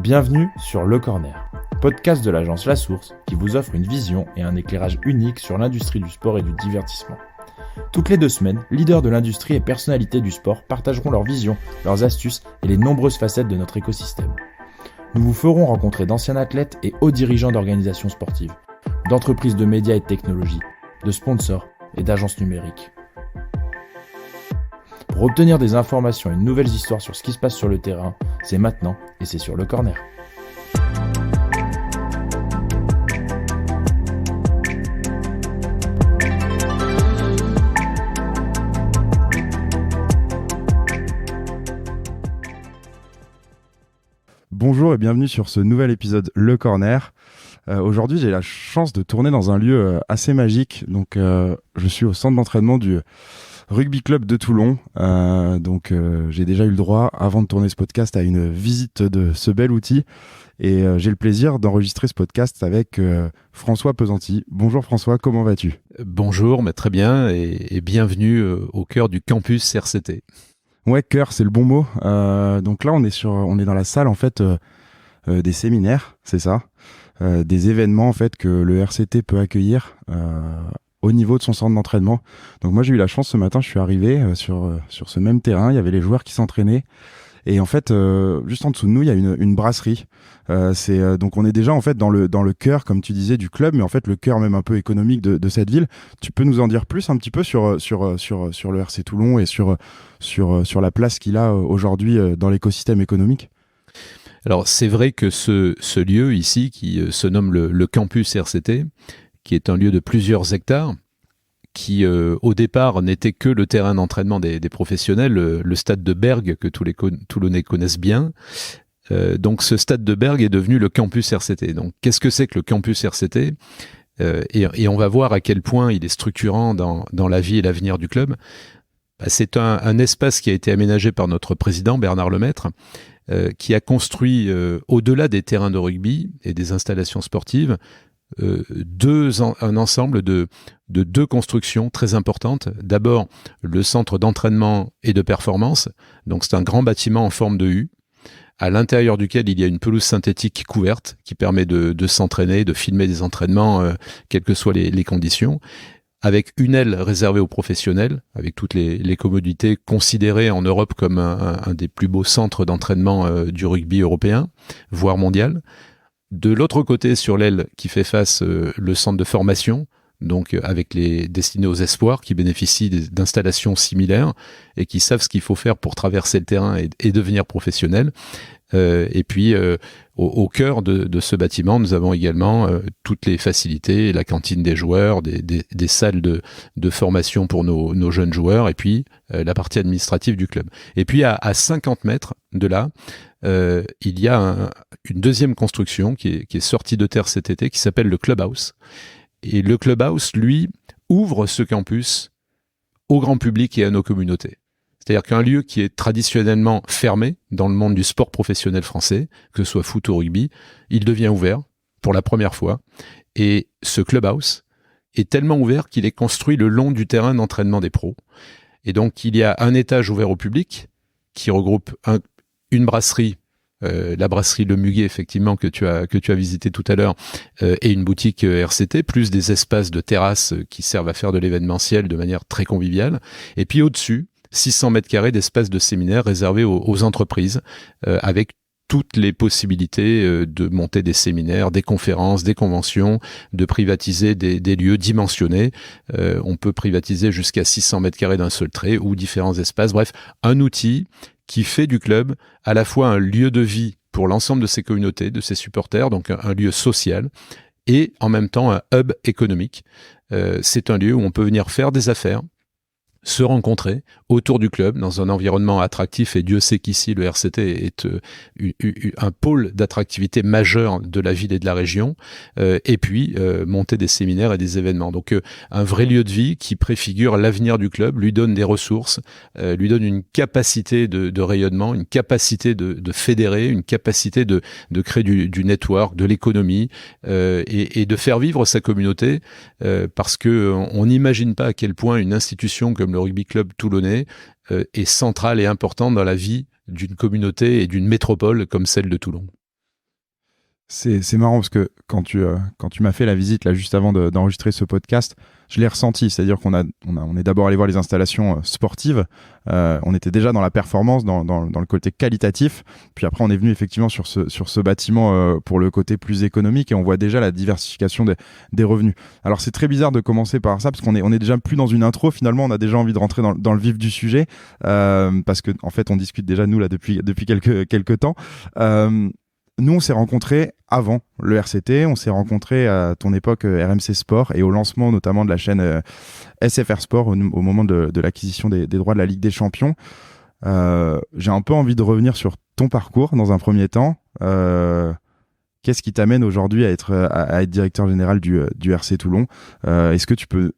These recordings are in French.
Bienvenue sur Le Corner, podcast de l'agence La Source qui vous offre une vision et un éclairage unique sur l'industrie du sport et du divertissement. Toutes les 2 semaines, leaders de l'industrie et personnalités du sport partageront leurs visions, leurs astuces et les nombreuses facettes de notre écosystème. Nous vous ferons rencontrer d'anciens athlètes et hauts dirigeants d'organisations sportives, d'entreprises de médias et de technologies, de sponsors et d'agences numériques. Pour obtenir des informations et de nouvelles histoires sur ce qui se passe sur le terrain, c'est maintenant et c'est sur Le Corner. Bonjour et bienvenue sur ce nouvel épisode Le Corner. Aujourd'hui, j'ai la chance de tourner dans un lieu assez magique. Donc, je suis au centre d'entraînement du Rugby Club de Toulon. J'ai déjà eu le droit, avant de tourner ce podcast, à une visite de ce bel outil. Et j'ai le plaisir d'enregistrer ce podcast avec François Pesanti. Bonjour François, comment vas-tu ? Bonjour, mais très bien et bienvenue au cœur du campus RCT. Ouais, cœur, c'est le bon mot. Donc là, on est dans la salle en fait des séminaires, c'est ça, des événements en fait que le RCT peut accueillir au niveau de son centre d'entraînement. Donc moi, j'ai eu la chance ce matin, je suis arrivé sur ce même terrain, il y avait les joueurs qui s'entraînaient et en fait, juste en dessous de nous, il y a une brasserie. Donc on est déjà en fait dans le cœur, comme tu disais, du club, mais en fait le cœur même un peu économique de cette ville. Tu peux nous en dire plus un petit peu sur le RC Toulon et sur la place qu'il a aujourd'hui dans l'écosystème économique ? Alors c'est vrai que ce lieu ici, qui se nomme le campus RCT, qui est un lieu de plusieurs hectares, qui au départ n'était que le terrain d'entraînement des professionnels, le stade de Bergues que tous les Toulonnais connaissent bien. Donc ce stade de Bergues est devenu le campus RCT. Donc qu'est-ce que c'est que le campus RCT ? Et on va voir à quel point il est structurant dans la vie et l'avenir du club. C'est un espace qui a été aménagé par notre président Bernard Lemaître, qui a construit au-delà des terrains de rugby et des installations sportives un ensemble de 2 constructions très importantes. D'abord, le centre d'entraînement et de performance. Donc c'est un grand bâtiment en forme de U, à l'intérieur duquel il y a une pelouse synthétique couverte qui permet de s'entraîner, de filmer des entraînements, quelles que soient les conditions, avec une aile réservée aux professionnels, avec toutes les commodités considérées en Europe comme un des plus beaux centres d'entraînement du rugby européen, voire mondial. De l'autre côté, sur l'aile qui fait face, le centre de formation, donc avec les destinés aux espoirs qui bénéficient d'installations similaires et qui savent ce qu'il faut faire pour traverser le terrain et devenir professionnel. Et puis au cœur de ce bâtiment, nous avons également toutes les facilités, la cantine des joueurs, des salles de formation pour nos jeunes joueurs, et puis la partie administrative du club. Et puis à 50 mètres de là, il y a une deuxième construction qui est sortie de terre cet été, qui s'appelle le Clubhouse. Et le Clubhouse, lui, ouvre ce campus au grand public et à nos communautés. C'est-à-dire qu'un lieu qui est traditionnellement fermé dans le monde du sport professionnel français, que ce soit foot ou rugby, il devient ouvert pour la première fois. Et ce Clubhouse est tellement ouvert qu'il est construit le long du terrain d'entraînement des pros. Et donc, il y a un étage ouvert au public qui regroupe une brasserie, la brasserie Le Muguet, effectivement, que tu as visité tout à l'heure, et une boutique RCT, plus des espaces de terrasse qui servent à faire de l'événementiel de manière très conviviale. Et puis au-dessus, 600 mètres carrés d'espace de séminaire réservés aux entreprises, avec toutes les possibilités de monter des séminaires, des conférences, des conventions, de privatiser des lieux dimensionnés. On peut privatiser jusqu'à 600 mètres carrés d'un seul trait ou différents espaces. Bref, un outil qui fait du club à la fois un lieu de vie pour l'ensemble de ses communautés, de ses supporters, donc un lieu social, et en même temps un hub économique. C'est un lieu où on peut venir faire des affaires, se rencontrer autour du club dans un environnement attractif, et Dieu sait qu'ici le RCT est un pôle d'attractivité majeur de la ville et de la région, et puis monter des séminaires et des événements. Donc un vrai lieu de vie qui préfigure l'avenir du club, lui donne des ressources, lui donne une capacité de rayonnement, une capacité de fédérer, une capacité de créer du network, de l'économie, et de faire vivre sa communauté, parce que on n'imagine pas à quel point une institution comme le Rugby Club toulonnais est centrale et importante dans la vie d'une communauté et d'une métropole comme celle de Toulon. C'est marrant parce que quand tu m'as fait la visite là juste avant d'enregistrer ce podcast, je l'ai ressenti. C'est-à-dire on est d'abord allé voir les installations sportives. On était déjà dans la performance, dans le côté qualitatif. Puis après, on est venu effectivement sur ce bâtiment pour le côté plus économique et on voit déjà la diversification des revenus. Alors c'est très bizarre de commencer par ça parce qu'on est déjà plus dans une intro. Finalement, on a déjà envie de rentrer dans le vif du sujet parce que en fait, on discute déjà nous là depuis quelques temps. Nous, on s'est rencontrés avant le RCT, on s'est rencontrés à ton époque RMC Sport et au lancement notamment de la chaîne SFR Sport au moment de l'acquisition des droits de la Ligue des Champions. J'ai un peu envie de revenir sur ton parcours dans un premier temps. Qu'est-ce qui t'amène aujourd'hui à être directeur général du RC Toulon ? Est-ce que tu peux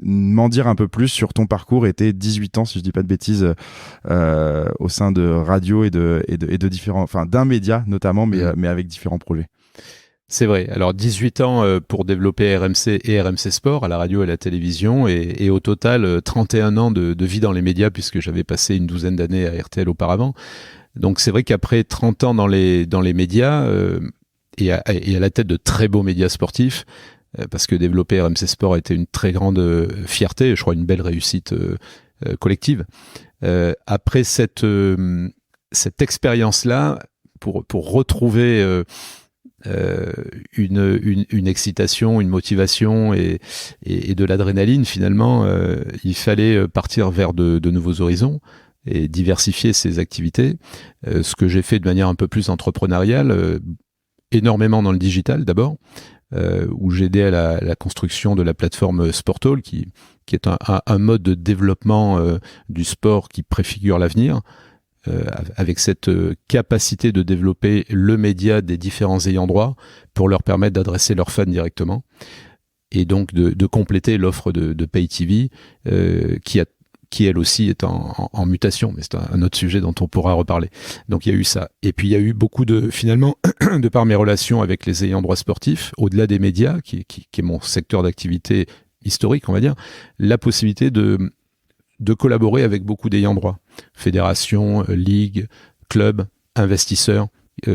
m'en dire un peu plus sur ton parcours et tes 18 ans, si je dis pas de bêtises, au sein de radio et de différents, enfin d'un média notamment, mais avec différents projets. C'est vrai. Alors 18 ans pour développer RMC et RMC Sport à la radio et à la télévision et au total 31 ans de vie dans les médias puisque j'avais passé une douzaine d'années à RTL auparavant. Donc c'est vrai qu'après 30 ans dans les médias et à la tête de très beaux médias sportifs, parce que développer RMC Sport a été une très grande fierté, je crois une belle réussite collective. Après cette expérience-là, pour retrouver une excitation, une motivation et de l'adrénaline, finalement, il fallait partir vers de nouveaux horizons et diversifier ses activités. Ce que j'ai fait de manière un peu plus entrepreneuriale, énormément dans le digital d'abord, où j'ai aidé à la construction de la plateforme Sportall, qui est un mode de développement du sport qui préfigure l'avenir, avec cette capacité de développer le média des différents ayants droit pour leur permettre d'adresser leurs fans directement, et donc de compléter l'offre de Pay TV qui elle aussi est en mutation, mais c'est un autre sujet dont on pourra reparler. Donc il y a eu ça. Et puis il y a eu beaucoup finalement, de par mes relations avec les ayants droit sportifs, au-delà des médias, qui est mon secteur d'activité historique, on va dire, la possibilité de collaborer avec beaucoup d'ayants droit. Fédérations, ligues, clubs, investisseurs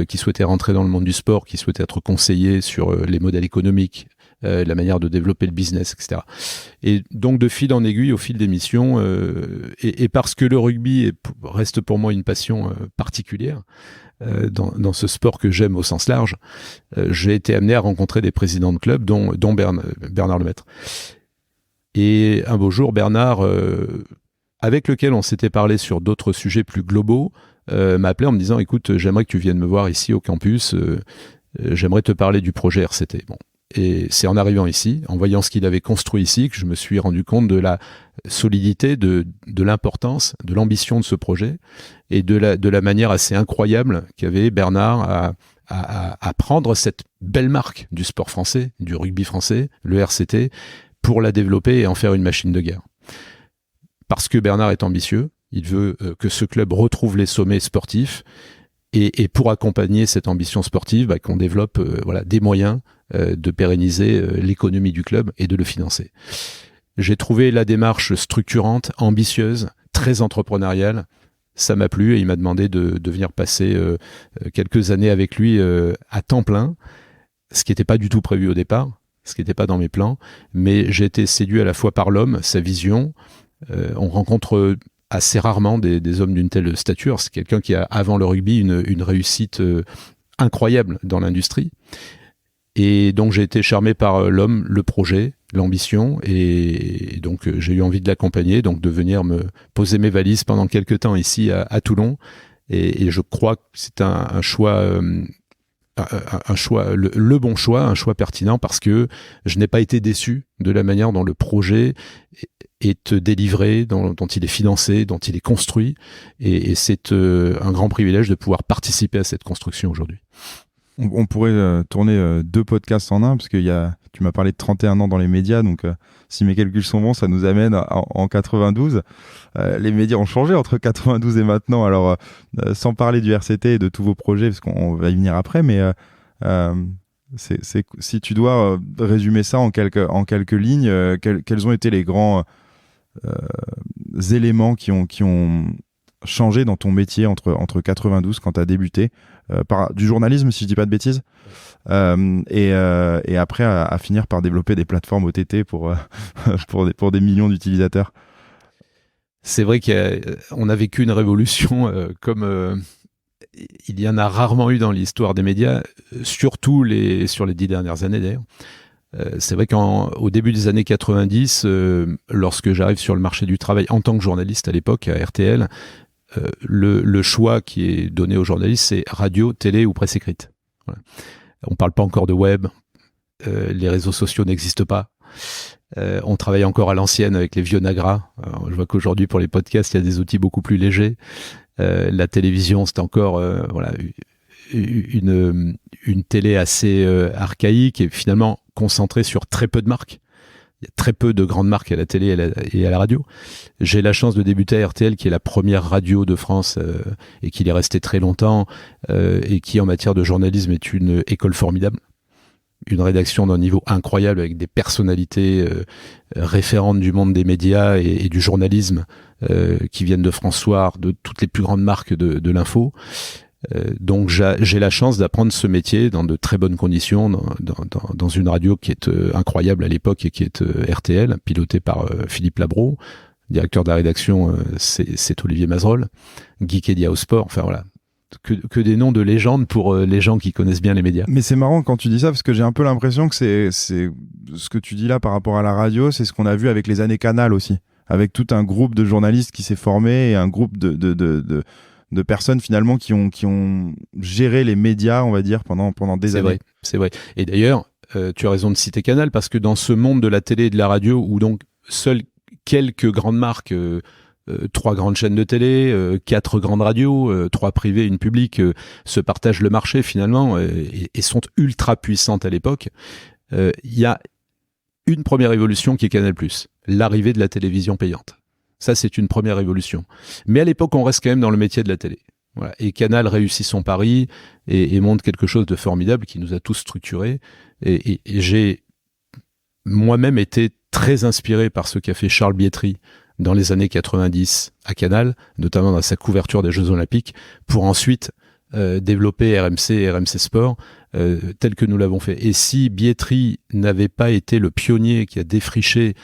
qui souhaitaient rentrer dans le monde du sport, qui souhaitaient être conseillés sur les modèles économiques, la manière de développer le business, etc. Et donc de fil en aiguille, au fil des missions, et parce que le rugby reste pour moi une passion particulière dans ce sport que j'aime au sens large, j'ai été amené à rencontrer des présidents de clubs, dont Bernard Lemaître. Et un beau jour, Bernard, avec lequel on s'était parlé sur d'autres sujets plus globaux, m'a appelé en me disant « Écoute, j'aimerais que tu viennes me voir ici au campus, j'aimerais te parler du projet RCT. » Bon. Et c'est en arrivant ici, en voyant ce qu'il avait construit ici, que je me suis rendu compte de la solidité, de l'importance, de l'ambition de ce projet et de la manière assez incroyable qu'avait Bernard à prendre cette belle marque du sport français, du rugby français, le RCT, pour la développer et en faire une machine de guerre. Parce que Bernard est ambitieux, il veut que ce club retrouve les sommets sportifs et pour accompagner cette ambition sportive, qu'on développe des moyens de pérenniser l'économie du club et de le financer. J'ai trouvé la démarche structurante, ambitieuse, très entrepreneuriale. Ça m'a plu et il m'a demandé de venir passer quelques années avec lui à temps plein, ce qui n'était pas du tout prévu au départ, ce qui n'était pas dans mes plans, mais j'ai été séduit à la fois par l'homme, sa vision. On rencontre assez rarement des hommes d'une telle stature. C'est quelqu'un qui a, avant le rugby, une réussite incroyable dans l'industrie. Et donc j'ai été charmé par l'homme, le projet, l'ambition, et donc j'ai eu envie de l'accompagner, donc de venir me poser mes valises pendant quelques temps ici à Toulon. Et je crois que c'est un choix, le bon choix, un choix pertinent, parce que je n'ai pas été déçu de la manière dont le projet est délivré, dont il est financé, dont il est construit, et c'est un grand privilège de pouvoir participer à cette construction aujourd'hui. On pourrait tourner 2 podcasts en un, parce que tu m'as parlé de 31 ans dans les médias, donc si mes calculs sont bons, ça nous amène en 92. Les médias ont changé entre 92 et maintenant, alors sans parler du RCT et de tous vos projets, parce qu'on va y venir après, mais si tu dois résumer ça en quelques lignes, quels ont été les grands éléments qui ont changé dans ton métier entre 92 quand tu as débuté du journalisme, si je dis pas de bêtises. Et après à finir par développer des plateformes OTT pour des millions d'utilisateurs. C'est vrai qu'on a vécu une révolution comme il y en a rarement eu dans l'histoire des médias, surtout sur les 10 dernières années d'ailleurs. C'est vrai qu'au début des années 90, lorsque j'arrive sur le marché du travail en tant que journaliste à l'époque à RTL, le choix qui est donné aux journalistes, c'est radio, télé ou presse écrite. Voilà. On ne parle pas encore de web, les réseaux sociaux n'existent pas. On travaille encore à l'ancienne avec les vieux Nagra. Alors, je vois qu'aujourd'hui pour les podcasts, il y a des outils beaucoup plus légers. La télévision, c'est encore une télé assez archaïque et finalement concentrée sur très peu de marques. Il y a très peu de grandes marques à la télé et à la radio. J'ai la chance de débuter à RTL, qui est la première radio de France et qui est restée très longtemps et qui, en matière de journalisme, est une école formidable. Une rédaction d'un niveau incroyable avec des personnalités référentes du monde des médias et du journalisme qui viennent de François, de toutes les plus grandes marques de l'info. Donc j'ai la chance d'apprendre ce métier dans de très bonnes conditions, dans une radio qui est incroyable à l'époque et qui est RTL, pilotée par Philippe Labro. Directeur de la rédaction, c'est Olivier Mazerolle. Geekedia au sport, enfin voilà. Que des noms de légende pour les gens qui connaissent bien les médias. Mais c'est marrant quand tu dis ça, parce que j'ai un peu l'impression que c'est ce que tu dis là par rapport à la radio, c'est ce qu'on a vu avec les années Canal aussi, avec tout un groupe de journalistes qui s'est formé et un groupe de personnes finalement qui ont géré les médias, on va dire, pendant des années. C'est vrai. Et d'ailleurs, tu as raison de citer Canal, parce que dans ce monde de la télé et de la radio, où donc seules quelques grandes marques, 3 grandes chaînes de télé, 4 grandes radios, 3 privées, une publique, se partagent le marché finalement et sont ultra puissantes à l'époque. Il y a une première évolution qui est Canal+, l'arrivée de la télévision payante. Ça, c'est une première évolution. Mais à l'époque, on reste quand même dans le métier de la télé. Voilà. Et Canal réussit son pari et montre quelque chose de formidable qui nous a tous structurés. Et j'ai moi-même été très inspiré par ce qu'a fait Charles Bietri dans les années 90 à Canal, notamment dans sa couverture des Jeux Olympiques, pour ensuite développer RMC et RMC Sport tel que nous l'avons fait. Et si Bietri n'avait pas été le pionnier qui a défriché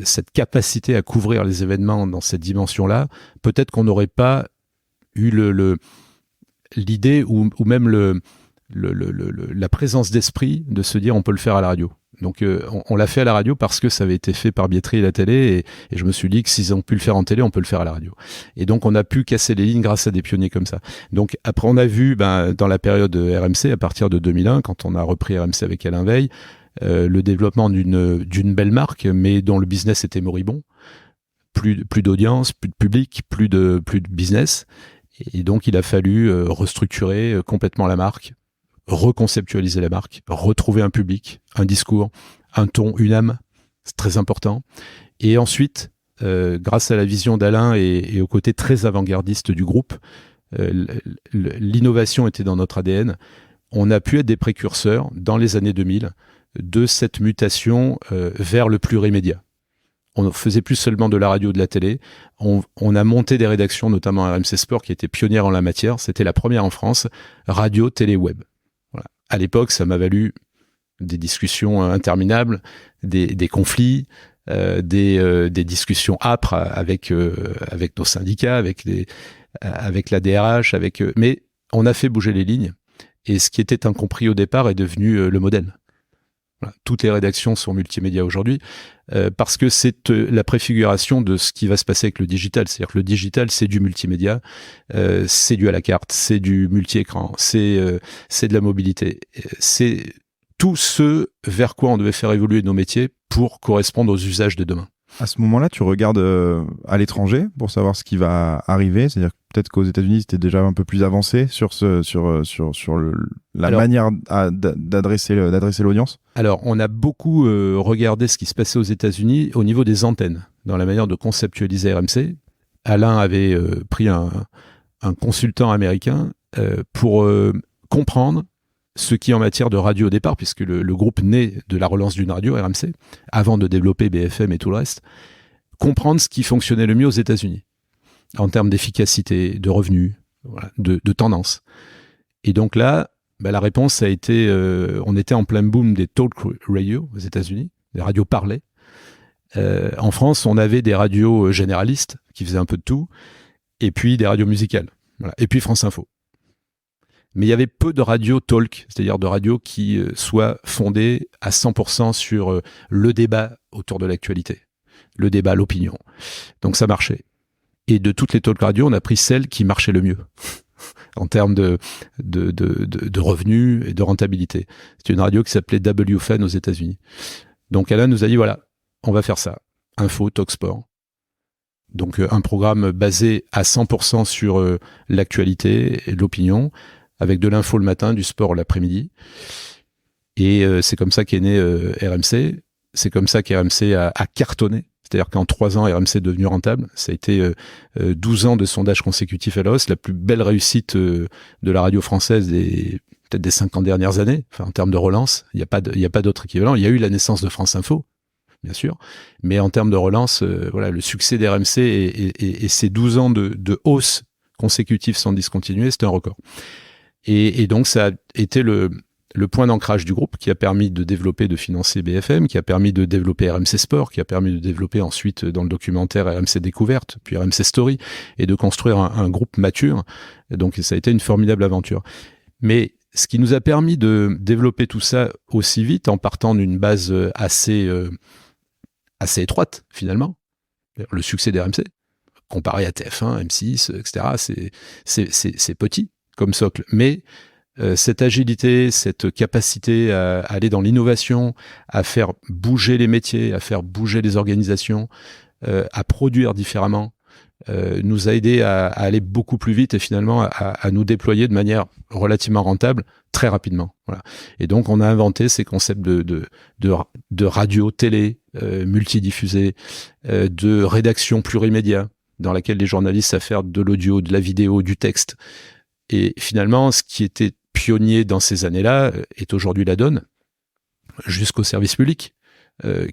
cette capacité à couvrir les événements dans cette dimension-là, peut-être qu'on n'aurait pas eu l'idée ou même la présence d'esprit de se dire on peut le faire à la radio. Donc on l'a fait à la radio parce que ça avait été fait par Bietri et la télé, et je me suis dit que s'ils ont pu le faire en télé, on peut le faire à la radio. Et donc on a pu casser les lignes grâce à des pionniers comme ça. Donc après on a vu dans la période RMC, à partir de 2001, quand on a repris RMC avec Alain Veil, le développement d'une belle marque, mais dont le business était moribond. Plus d'audience, plus de public, plus de business. Et donc il a fallu restructurer complètement la marque, reconceptualiser la marque, retrouver un public, un discours, un ton, une âme, c'est très important. Et ensuite, grâce à la vision d'Alain et au côté très avant-gardiste du groupe, l'innovation était dans notre ADN. On a pu être des précurseurs dans les années 2000 de cette mutation vers le plurimédia. On ne faisait plus seulement de la radio, de la télé. On a monté des rédactions, notamment à RMC Sport, qui était pionnière en la matière. C'était la première en France, radio, télé, web. Voilà. À l'époque, ça m'a valu des discussions interminables, des conflits, des discussions âpres avec nos syndicats, avec la DRH, mais on a fait bouger les lignes. Et ce qui était incompris au départ est devenu le modèle. Voilà. Toutes les rédactions sont multimédia aujourd'hui parce que c'est la préfiguration de ce qui va se passer avec le digital. C'est-à-dire que le digital, c'est du multimédia, c'est du à la carte, c'est du multi-écran, c'est de la mobilité. C'est tout ce vers quoi on devait faire évoluer nos métiers pour correspondre aux usages de demain. À ce moment-là, tu regardes à l'étranger pour savoir ce qui va arriver. C'est-à-dire peut-être qu'aux États-Unis, c'était déjà un peu plus avancé sur la manière d'adresser l'audience. Alors, on a beaucoup regardé ce qui se passait aux États-Unis au niveau des antennes, dans la manière de conceptualiser RMC. Alain avait pris un consultant américain pour comprendre ce qui, en matière de radio au départ, puisque le groupe naît de la relance d'une radio, RMC, avant de développer BFM et tout le reste, comprendre ce qui fonctionnait le mieux aux États-Unis, en termes d'efficacité, de revenus, voilà, de tendance. Et donc là, la réponse a été, on était en plein boom des talk radio aux États-Unis, des radios parlées. En France, on avait des radios généralistes qui faisaient un peu de tout, et puis des radios musicales, voilà. Et puis France Info. Mais il y avait peu de radios talk, c'est-à-dire de radios qui soient fondées à 100% sur le débat autour de l'actualité, le débat, l'opinion. Donc ça marchait. Et de toutes les talk radios, on a pris celle qui marchait le mieux en termes de revenus et de rentabilité. C'était une radio qui s'appelait WFAN aux États-Unis. Donc Alain nous a dit, voilà, on va faire ça. Info, talk sport. Donc un programme basé à 100% sur l'actualité et l'opinion, avec de l'info le matin, du sport l'après-midi. Et c'est comme ça qu'est né RMC. C'est comme ça qu'RMC a cartonné. C'est-à-dire qu'en 3 ans, RMC est devenu rentable. Ça a été 12 ans de sondage consécutifs à la hausse, la plus belle réussite de la radio française peut-être des 50 dernières années. Enfin, en termes de relance, il n'y a pas d'autre équivalent. Il y a eu la naissance de France Info, bien sûr. Mais en termes de relance, voilà, le succès d'RMC et ces 12 ans de hausse consécutive sans discontinuer, c'était un record. Et donc, ça a été le point d'ancrage du groupe qui a permis de développer, de financer BFM, qui a permis de développer RMC Sport, qui a permis de développer ensuite dans le documentaire RMC Découverte, puis RMC Story, et de construire un groupe mature. Et donc, ça a été une formidable aventure. Mais ce qui nous a permis de développer tout ça aussi vite, en partant d'une base assez étroite, finalement, le succès d'RMC, comparé à TF1, M6, etc., c'est petit comme socle. Mais cette agilité, cette capacité à aller dans l'innovation, à faire bouger les métiers, à faire bouger les organisations, à produire différemment, nous a aidé à aller beaucoup plus vite et finalement à nous déployer de manière relativement rentable très rapidement. Voilà. Et donc on a inventé ces concepts de radio, télé, multidiffusée, de rédaction plurimédia, dans laquelle les journalistes savent faire de l'audio, de la vidéo, du texte. Et finalement, ce qui était pionnier dans ces années-là est aujourd'hui la donne, jusqu'au service public,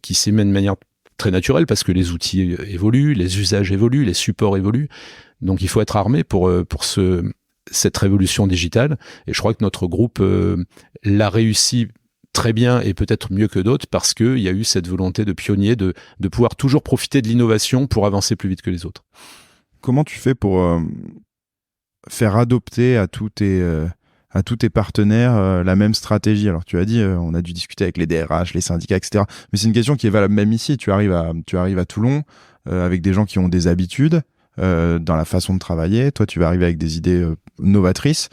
qui s'y met de manière très naturelle parce que les outils évoluent, les usages évoluent, les supports évoluent. Donc il faut être armé pour cette révolution digitale. Et je crois que notre groupe l'a réussi très bien et peut-être mieux que d'autres parce qu'il y a eu cette volonté de pionnier de pouvoir toujours profiter de l'innovation pour avancer plus vite que les autres. Comment tu fais pour faire adopter à tous tes partenaires la même stratégie? Alors tu as dit, on a dû discuter avec les DRH, les syndicats, etc. Mais c'est une question qui est valable même ici. Tu arrives à Toulon avec des gens qui ont des habitudes dans la façon de travailler. Toi, tu vas arriver avec des idées novatrices.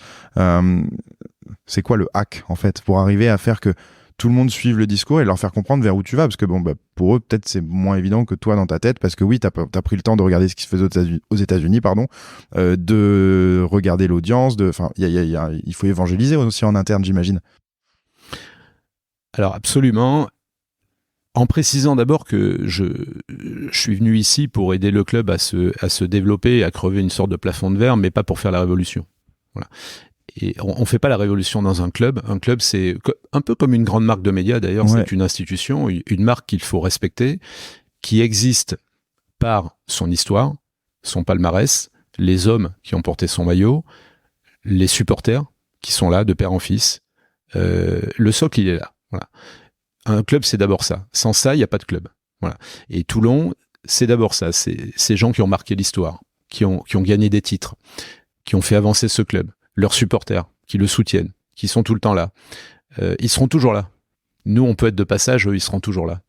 C'est quoi le hack, en fait, pour arriver à faire que tout le monde suive le discours et leur faire comprendre vers où tu vas? Parce que pour eux, peut-être c'est moins évident que toi dans ta tête, parce que oui, t'as pris le temps de regarder ce qui se faisait aux États-Unis, de regarder l'audience, il faut évangéliser aussi en interne, j'imagine. Alors absolument. En précisant d'abord que je suis venu ici pour aider le club à se développer et à crever une sorte de plafond de verre, mais pas pour faire la révolution. Voilà. Et on fait pas la révolution dans un club. Un club, c'est un peu comme une grande marque de médias, d'ailleurs. Ouais. C'est une institution, une marque qu'il faut respecter, qui existe par son histoire, son palmarès, les hommes qui ont porté son maillot, les supporters qui sont là de père en fils. Le socle, il est là. Voilà. Un club, c'est d'abord ça. Sans ça, il n'y a pas de club. Voilà. Et Toulon, c'est d'abord ça. C'est ces gens qui ont marqué l'histoire, qui ont gagné des titres, qui ont fait avancer ce club. Leurs supporters, qui le soutiennent, qui sont tout le temps là. Ils seront toujours là. Nous, on peut être de passage, eux, ils seront toujours là.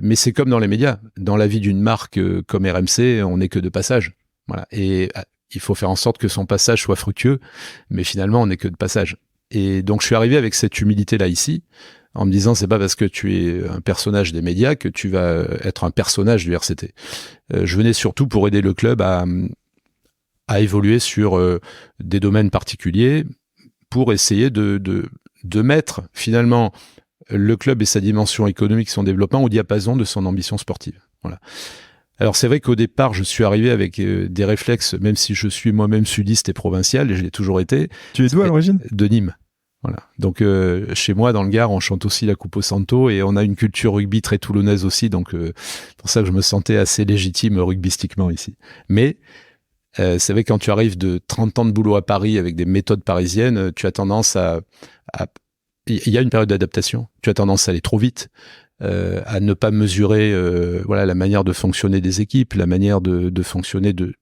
Mais c'est comme dans les médias. Dans la vie d'une marque comme RMC, on n'est que de passage. Voilà. Et il faut faire en sorte que son passage soit fructueux, mais finalement, on n'est que de passage. Et donc, je suis arrivé avec cette humilité-là ici, en me disant, c'est pas parce que tu es un personnage des médias que tu vas être un personnage du RCT. Je venais surtout pour aider le club à évoluer sur des domaines particuliers pour essayer de mettre finalement le club et sa dimension économique, son développement au diapason de son ambition sportive. Voilà. Alors c'est vrai qu'au départ, je suis arrivé avec des réflexes, même si je suis moi-même sudiste et provincial, et je l'ai toujours été. Tu es d'où à l'origine ? De Nîmes. Voilà. Donc chez moi dans le Gard, on chante aussi la Coupe au Santo et on a une culture rugby très toulonnaise aussi, donc pour ça que je me sentais assez légitime rugbystiquement ici. Mais C'est vrai que quand tu arrives de 30 ans de boulot à Paris avec des méthodes parisiennes, tu as tendance il y a une période d'adaptation. Tu as tendance à aller trop vite, à ne pas mesurer la manière de fonctionner des équipes, la manière de fonctionner de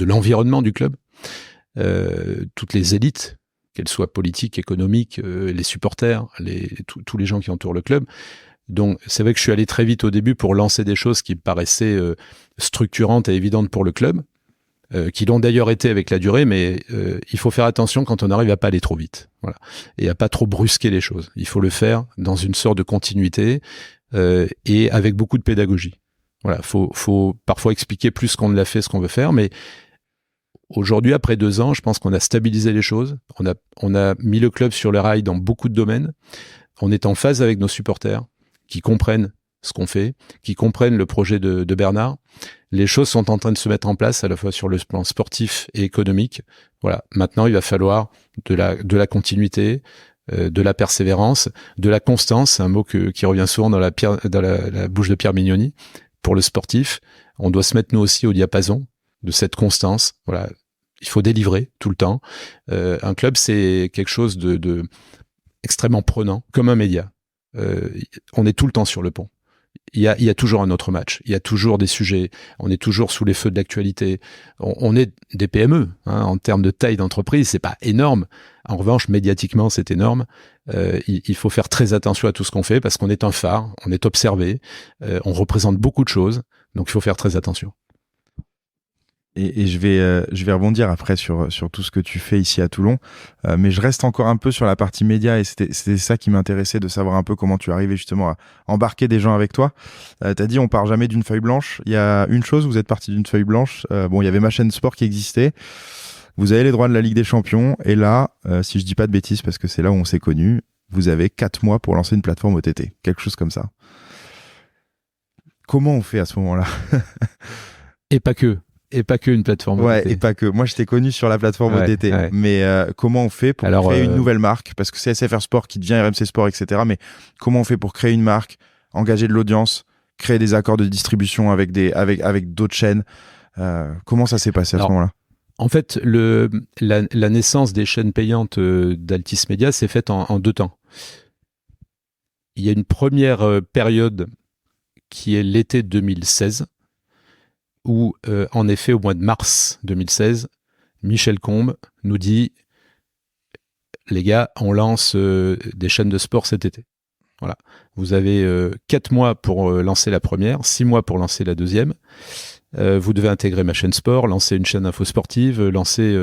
l'environnement du club. Toutes les élites, qu'elles soient politiques, économiques, les supporters, tous les gens qui entourent le club. Donc c'est vrai que je suis allé très vite au début pour lancer des choses qui me paraissaient structurantes et évidentes pour le club, qui l'ont d'ailleurs été avec la durée, mais il faut faire attention quand on arrive à pas aller trop vite, voilà, et à pas trop brusquer les choses. Il faut le faire dans une sorte de continuité et avec beaucoup de pédagogie. Voilà, faut parfois expliquer plus qu'on ne l'a fait ce qu'on veut faire, mais aujourd'hui, après 2 ans, je pense qu'on a stabilisé les choses. On a mis le club sur le rail dans beaucoup de domaines. On est en phase avec nos supporters qui comprennent ce qu'on fait, qui comprennent le projet de Bernard. Les choses sont en train de se mettre en place à la fois sur le plan sportif et économique. Voilà. Maintenant, il va falloir de la continuité, de la persévérance, de la constance. C'est un mot qui revient souvent dans la bouche de Pierre Mignoni. Pour le sportif, on doit se mettre nous aussi au diapason de cette constance. Voilà. Il faut délivrer tout le temps. Un club, c'est quelque chose de extrêmement prenant, comme un média. On est tout le temps sur le pont. Il y a toujours un autre match. Il y a toujours des sujets. On est toujours sous les feux de l'actualité. On est des PME, en termes de taille d'entreprise. C'est pas énorme. En revanche, médiatiquement, c'est énorme. Il faut faire très attention à tout ce qu'on fait parce qu'on est un phare. On est observé. On représente beaucoup de choses. Donc, il faut faire très attention. Et je vais rebondir après sur tout ce que tu fais ici à Toulon, mais je reste encore un peu sur la partie média et c'était ça qui m'intéressait de savoir un peu comment tu arrivais justement à embarquer des gens avec toi. T'as dit on part jamais d'une feuille blanche. Il y a une chose, vous êtes parti d'une feuille blanche. Il y avait ma chaîne sport qui existait. Vous avez les droits de la Ligue des Champions et là, si je dis pas de bêtises parce que c'est là où on s'est connus, vous avez 4 mois pour lancer une plateforme OTT, quelque chose comme ça. Comment on fait à ce moment-là? Et pas que une plateforme ouais, OTT. Et pas que. Moi, je t'ai connu sur la plateforme OTT. Ouais. Mais comment on fait pour créer une nouvelle marque? Parce que c'est SFR Sport qui devient RMC Sport, etc. Mais comment on fait pour créer une marque, engager de l'audience, créer des accords de distribution avec d'autres chaînes? Comment ça s'est passé à ce moment-là? En fait, la naissance des chaînes payantes d'Altis Media s'est faite en 2 temps. Il y a une première période qui est l'été 2016, où, en effet, au mois de mars 2016, Michel Combes nous dit « Les gars, on lance des chaînes de sport cet été. Voilà. Vous avez 4 mois pour lancer la première, 6 mois pour lancer la deuxième. Vous devez intégrer ma chaîne sport, lancer une chaîne info sportive, lancer...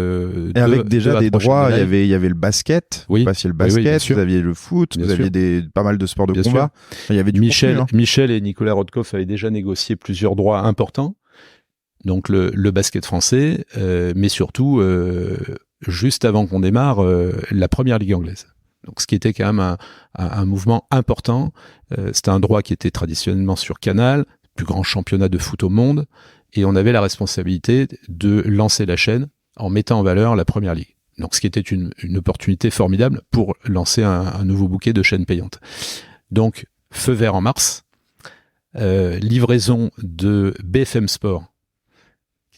et avec déjà des droits, il y avait le basket, oui. Vous passiez le basket, vous aviez le foot, vous aviez pas mal de sports de combat. Enfin, il y avait du Michel et Nicolas Rodkoff avaient déjà négocié plusieurs droits importants. Donc le basket français, mais surtout, juste avant qu'on démarre, la première ligue anglaise. Donc ce qui était quand même un mouvement important. C'était un droit qui était traditionnellement sur Canal, plus grand championnat de foot au monde, et on avait la responsabilité de lancer la chaîne en mettant en valeur la première ligue. Donc ce qui était une opportunité formidable pour lancer un nouveau bouquet de chaînes payantes. Donc feu vert en mars, livraison de BFM Sport,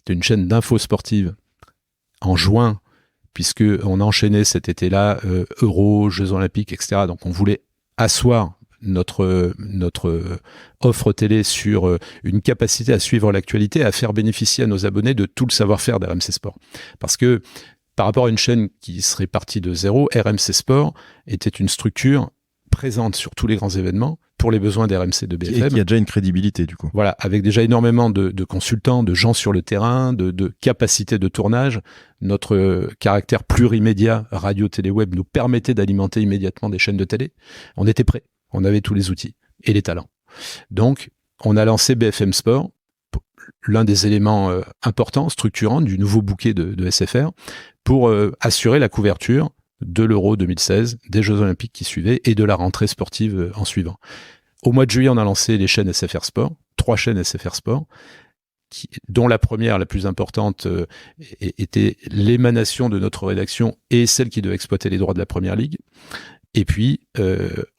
une chaîne d'infos sportives en juin, puisque on enchaînait cet été-là Euro, Jeux Olympiques, etc. Donc on voulait asseoir notre offre télé sur une capacité à suivre l'actualité, à faire bénéficier à nos abonnés de tout le savoir-faire d'RMC Sport. Parce que par rapport à une chaîne qui serait partie de zéro, RMC Sport était une structure présente sur tous les grands événements pour les besoins d'RMC de BFM. Et qui a déjà une crédibilité du coup. Voilà, avec déjà énormément de consultants, de gens sur le terrain, de capacités de tournage. Notre caractère plurimédia, radio, télé, web nous permettait d'alimenter immédiatement des chaînes de télé. On était prêts, on avait tous les outils et les talents. Donc, on a lancé BFM Sport, l'un des éléments importants, structurants du nouveau bouquet de SFR, pour assurer la couverture de l'Euro 2016, des Jeux Olympiques qui suivaient et de la rentrée sportive en suivant. Au mois de juillet, on a lancé les chaînes SFR Sport, 3 chaînes SFR Sport, dont la première, la plus importante, était l'émanation de notre rédaction et celle qui devait exploiter les droits de la Première Ligue. Et puis,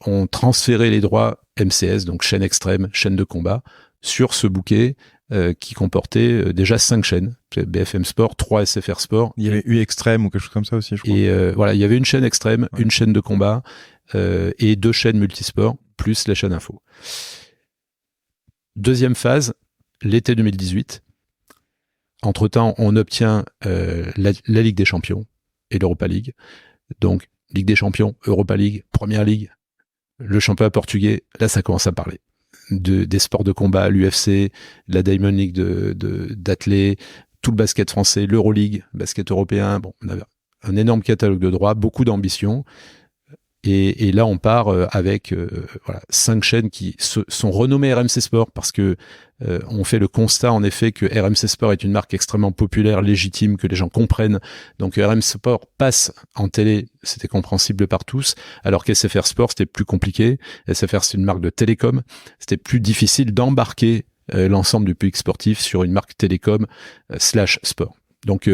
on transférait les droits MCS, donc chaîne extrême, chaîne de combat, sur ce bouquet qui comportait déjà 5 chaînes. BFM Sport, 3 SFR Sport. Il y avait U Extrême ou quelque chose comme ça aussi, je crois. Et voilà, il y avait une chaîne extrême, une chaîne de combat et 2 chaînes multisports, plus la chaîne info. Deuxième phase, l'été 2018. Entre-temps, on obtient la Ligue des Champions et l'Europa League. Donc, Ligue des Champions, Europa League, Première Ligue, le championnat portugais, là ça commence à parler. Des sports de combat, l'UFC, la Diamond League d'athlètes, tout le basket français, l'Euroleague, basket européen. Bon, on avait un énorme catalogue de droits, beaucoup d'ambition. Et là, on part avec 5 chaînes qui sont renommées RMC Sport parce que on fait le constat en effet que RMC Sport est une marque extrêmement populaire, légitime, que les gens comprennent. Donc RMC Sport passe en télé, c'était compréhensible par tous, alors qu'SFR Sport, c'était plus compliqué. SFR, c'est une marque de télécom. C'était plus difficile d'embarquer l'ensemble du public sportif sur une marque télécom / sport. Donc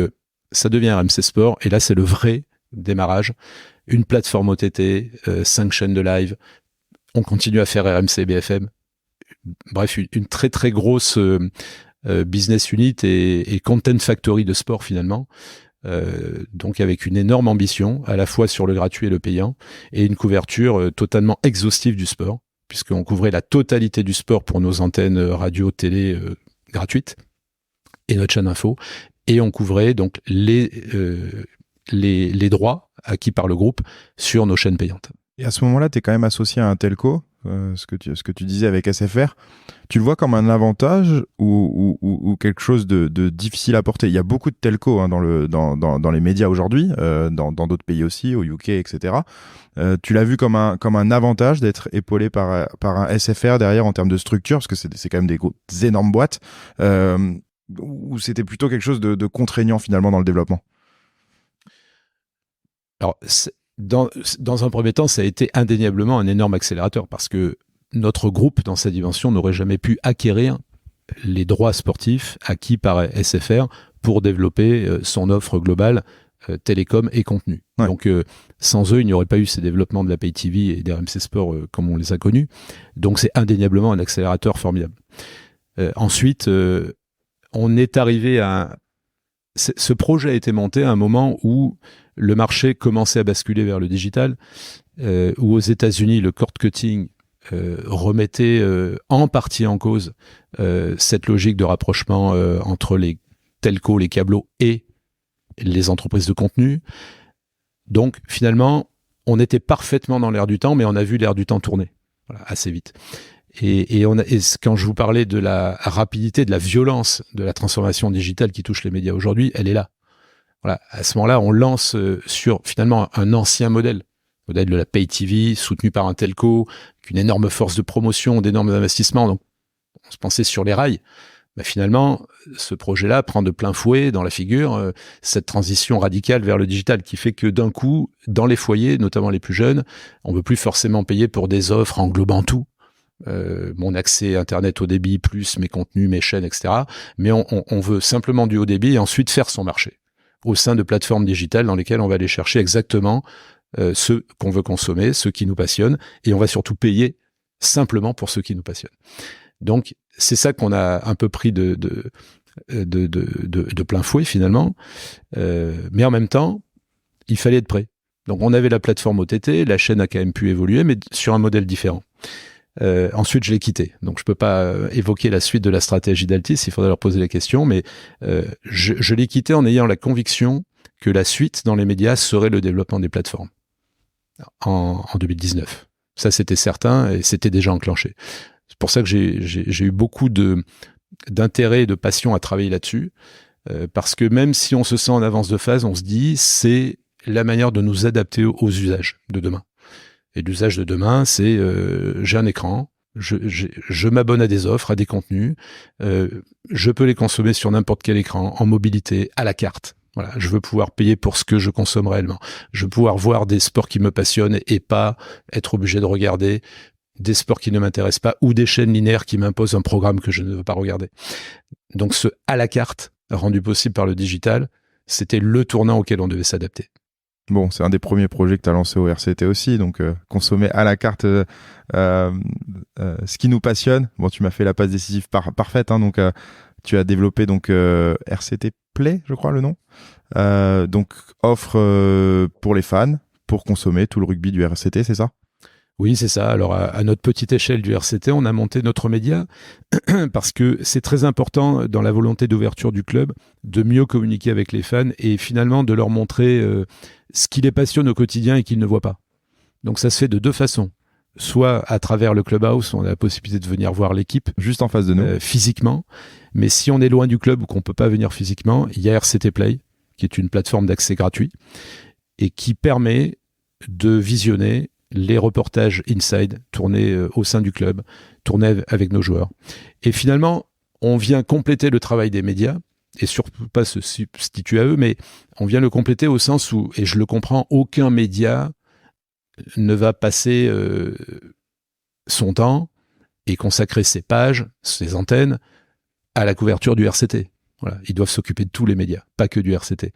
ça devient RMC Sport et là, c'est le vrai démarrage. Une plateforme OTT, 5 chaînes de live. On continue à faire RMC BFM. Bref, une très très grosse business unit et content factory de sport finalement. Donc avec une énorme ambition, à la fois sur le gratuit et le payant, et une couverture totalement exhaustive du sport, puisqu'on couvrait la totalité du sport pour nos antennes radio, télé gratuites et notre chaîne info, et on couvrait donc les droits acquis par le groupe sur nos chaînes payantes. Et à ce moment-là, tu es quand même associé à un telco, ce que tu disais avec SFR. Tu le vois comme un avantage ou quelque chose de difficile à porter? Il y a beaucoup de telcos dans les médias aujourd'hui, dans d'autres pays aussi, au UK, etc. Tu l'as vu comme un avantage d'être épaulé par un SFR derrière en termes de structure, parce que c'est quand même des énormes boîtes, ou c'était plutôt quelque chose de contraignant finalement dans le développement? Alors, dans un premier temps, ça a été indéniablement un énorme accélérateur parce que notre groupe, dans sa dimension, n'aurait jamais pu acquérir les droits sportifs acquis par SFR pour développer son offre globale télécom et contenu. Ouais. Donc, sans eux, il n'y aurait pas eu ces développements de la Pay TV et des RMC Sport comme on les a connus. Donc, c'est indéniablement un accélérateur formidable. Ensuite, on est arrivé à... Ce projet a été monté à un moment où le marché commençait à basculer vers le digital, où aux États-Unis, le cord cutting remettait en partie en cause cette logique de rapprochement entre les telcos, les câblos et les entreprises de contenu. Donc, finalement, on était parfaitement dans l'air du temps, mais on a vu l'air du temps tourner assez vite. Et quand je vous parlais de la rapidité, de la violence de la transformation digitale qui touche les médias aujourd'hui, elle est là. Voilà. À ce moment-là, on lance sur finalement un ancien modèle de la Pay TV, soutenu par un telco, avec une énorme force de promotion, d'énormes investissements. Donc, on se pensait sur les rails. Mais finalement, ce projet-là prend de plein fouet dans la figure cette transition radicale vers le digital qui fait que d'un coup, dans les foyers, notamment les plus jeunes, on ne veut plus forcément payer pour des offres englobant tout. Mon accès Internet haut débit, plus mes contenus, mes chaînes, etc. Mais on veut simplement du haut débit et ensuite faire son marché au sein de plateformes digitales dans lesquelles on va aller chercher exactement ceux qu'on veut consommer, ceux qui nous passionnent, et on va surtout payer simplement pour ceux qui nous passionnent. Donc, c'est ça qu'on a un peu pris de plein fouet finalement, mais en même temps, il fallait être prêt. Donc, on avait la plateforme OTT, la chaîne a quand même pu évoluer, mais sur un modèle différent. Ensuite, je l'ai quitté. Donc, je peux pas évoquer la suite de la stratégie d'Altis. Il faudrait leur poser la question. Mais je l'ai quitté en ayant la conviction que la suite dans les médias serait le développement des plateformes en 2019. Ça, c'était certain et c'était déjà enclenché. C'est pour ça que j'ai eu beaucoup d'intérêt et de passion à travailler là-dessus. Parce que même si on se sent en avance de phase, on se dit c'est la manière de nous adapter aux usages de demain. Et l'usage de demain, c'est j'ai un écran, je m'abonne à des offres, à des contenus, je peux les consommer sur n'importe quel écran, en mobilité, à la carte. Voilà, je veux pouvoir payer pour ce que je consomme réellement. Je veux pouvoir voir des sports qui me passionnent et pas être obligé de regarder des sports qui ne m'intéressent pas ou des chaînes linéaires qui m'imposent un programme que je ne veux pas regarder. Donc ce à la carte, rendu possible par le digital, c'était le tournant auquel on devait s'adapter. Bon, c'est un des premiers projets que tu as lancé au RCT aussi, donc consommer à la carte ce qui nous passionne. Bon, tu m'as fait la passe décisive parfaite, hein, donc tu as développé donc RCT Play, je crois le nom. Donc offre pour les fans, pour consommer tout le rugby du RCT, c'est ça? Oui, c'est ça. Alors, à notre petite échelle du RCT, on a monté notre média parce que c'est très important dans la volonté d'ouverture du club de mieux communiquer avec les fans et finalement de leur montrer ce qui les passionne au quotidien et qu'ils ne voient pas. Donc, ça se fait de deux façons. Soit à travers le clubhouse, on a la possibilité de venir voir l'équipe juste en face de nous physiquement. Mais si on est loin du club ou qu'on ne peut pas venir physiquement, il y a RCT Play, qui est une plateforme d'accès gratuit et qui permet de visionner les reportages inside tournés au sein du club, tournés avec nos joueurs. Et finalement, on vient compléter le travail des médias, et surtout pas se substituer à eux, mais on vient le compléter au sens où, et je le comprends, aucun média ne va passer son temps et consacrer ses pages, ses antennes, à la couverture du RCT. Voilà. Ils doivent s'occuper de tous les médias, pas que du RCT.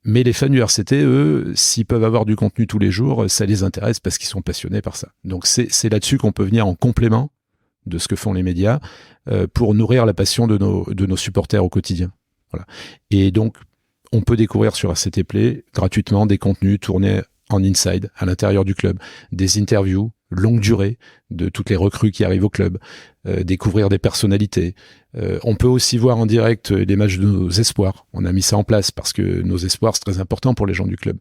Mais les fans du RCT, eux, s'ils peuvent avoir du contenu tous les jours, ça les intéresse parce qu'ils sont passionnés par ça. Donc c'est là-dessus qu'on peut venir en complément de ce que font les médias pour nourrir la passion de nos supporters au quotidien. Voilà. Et donc, on peut découvrir sur RCT Play gratuitement des contenus tournés en inside, à l'intérieur du club, des interviews longue durée de toutes les recrues qui arrivent au club, découvrir des personnalités. On peut aussi voir en direct les matchs de nos espoirs. On a mis ça en place parce que nos espoirs, c'est très important pour les gens du club.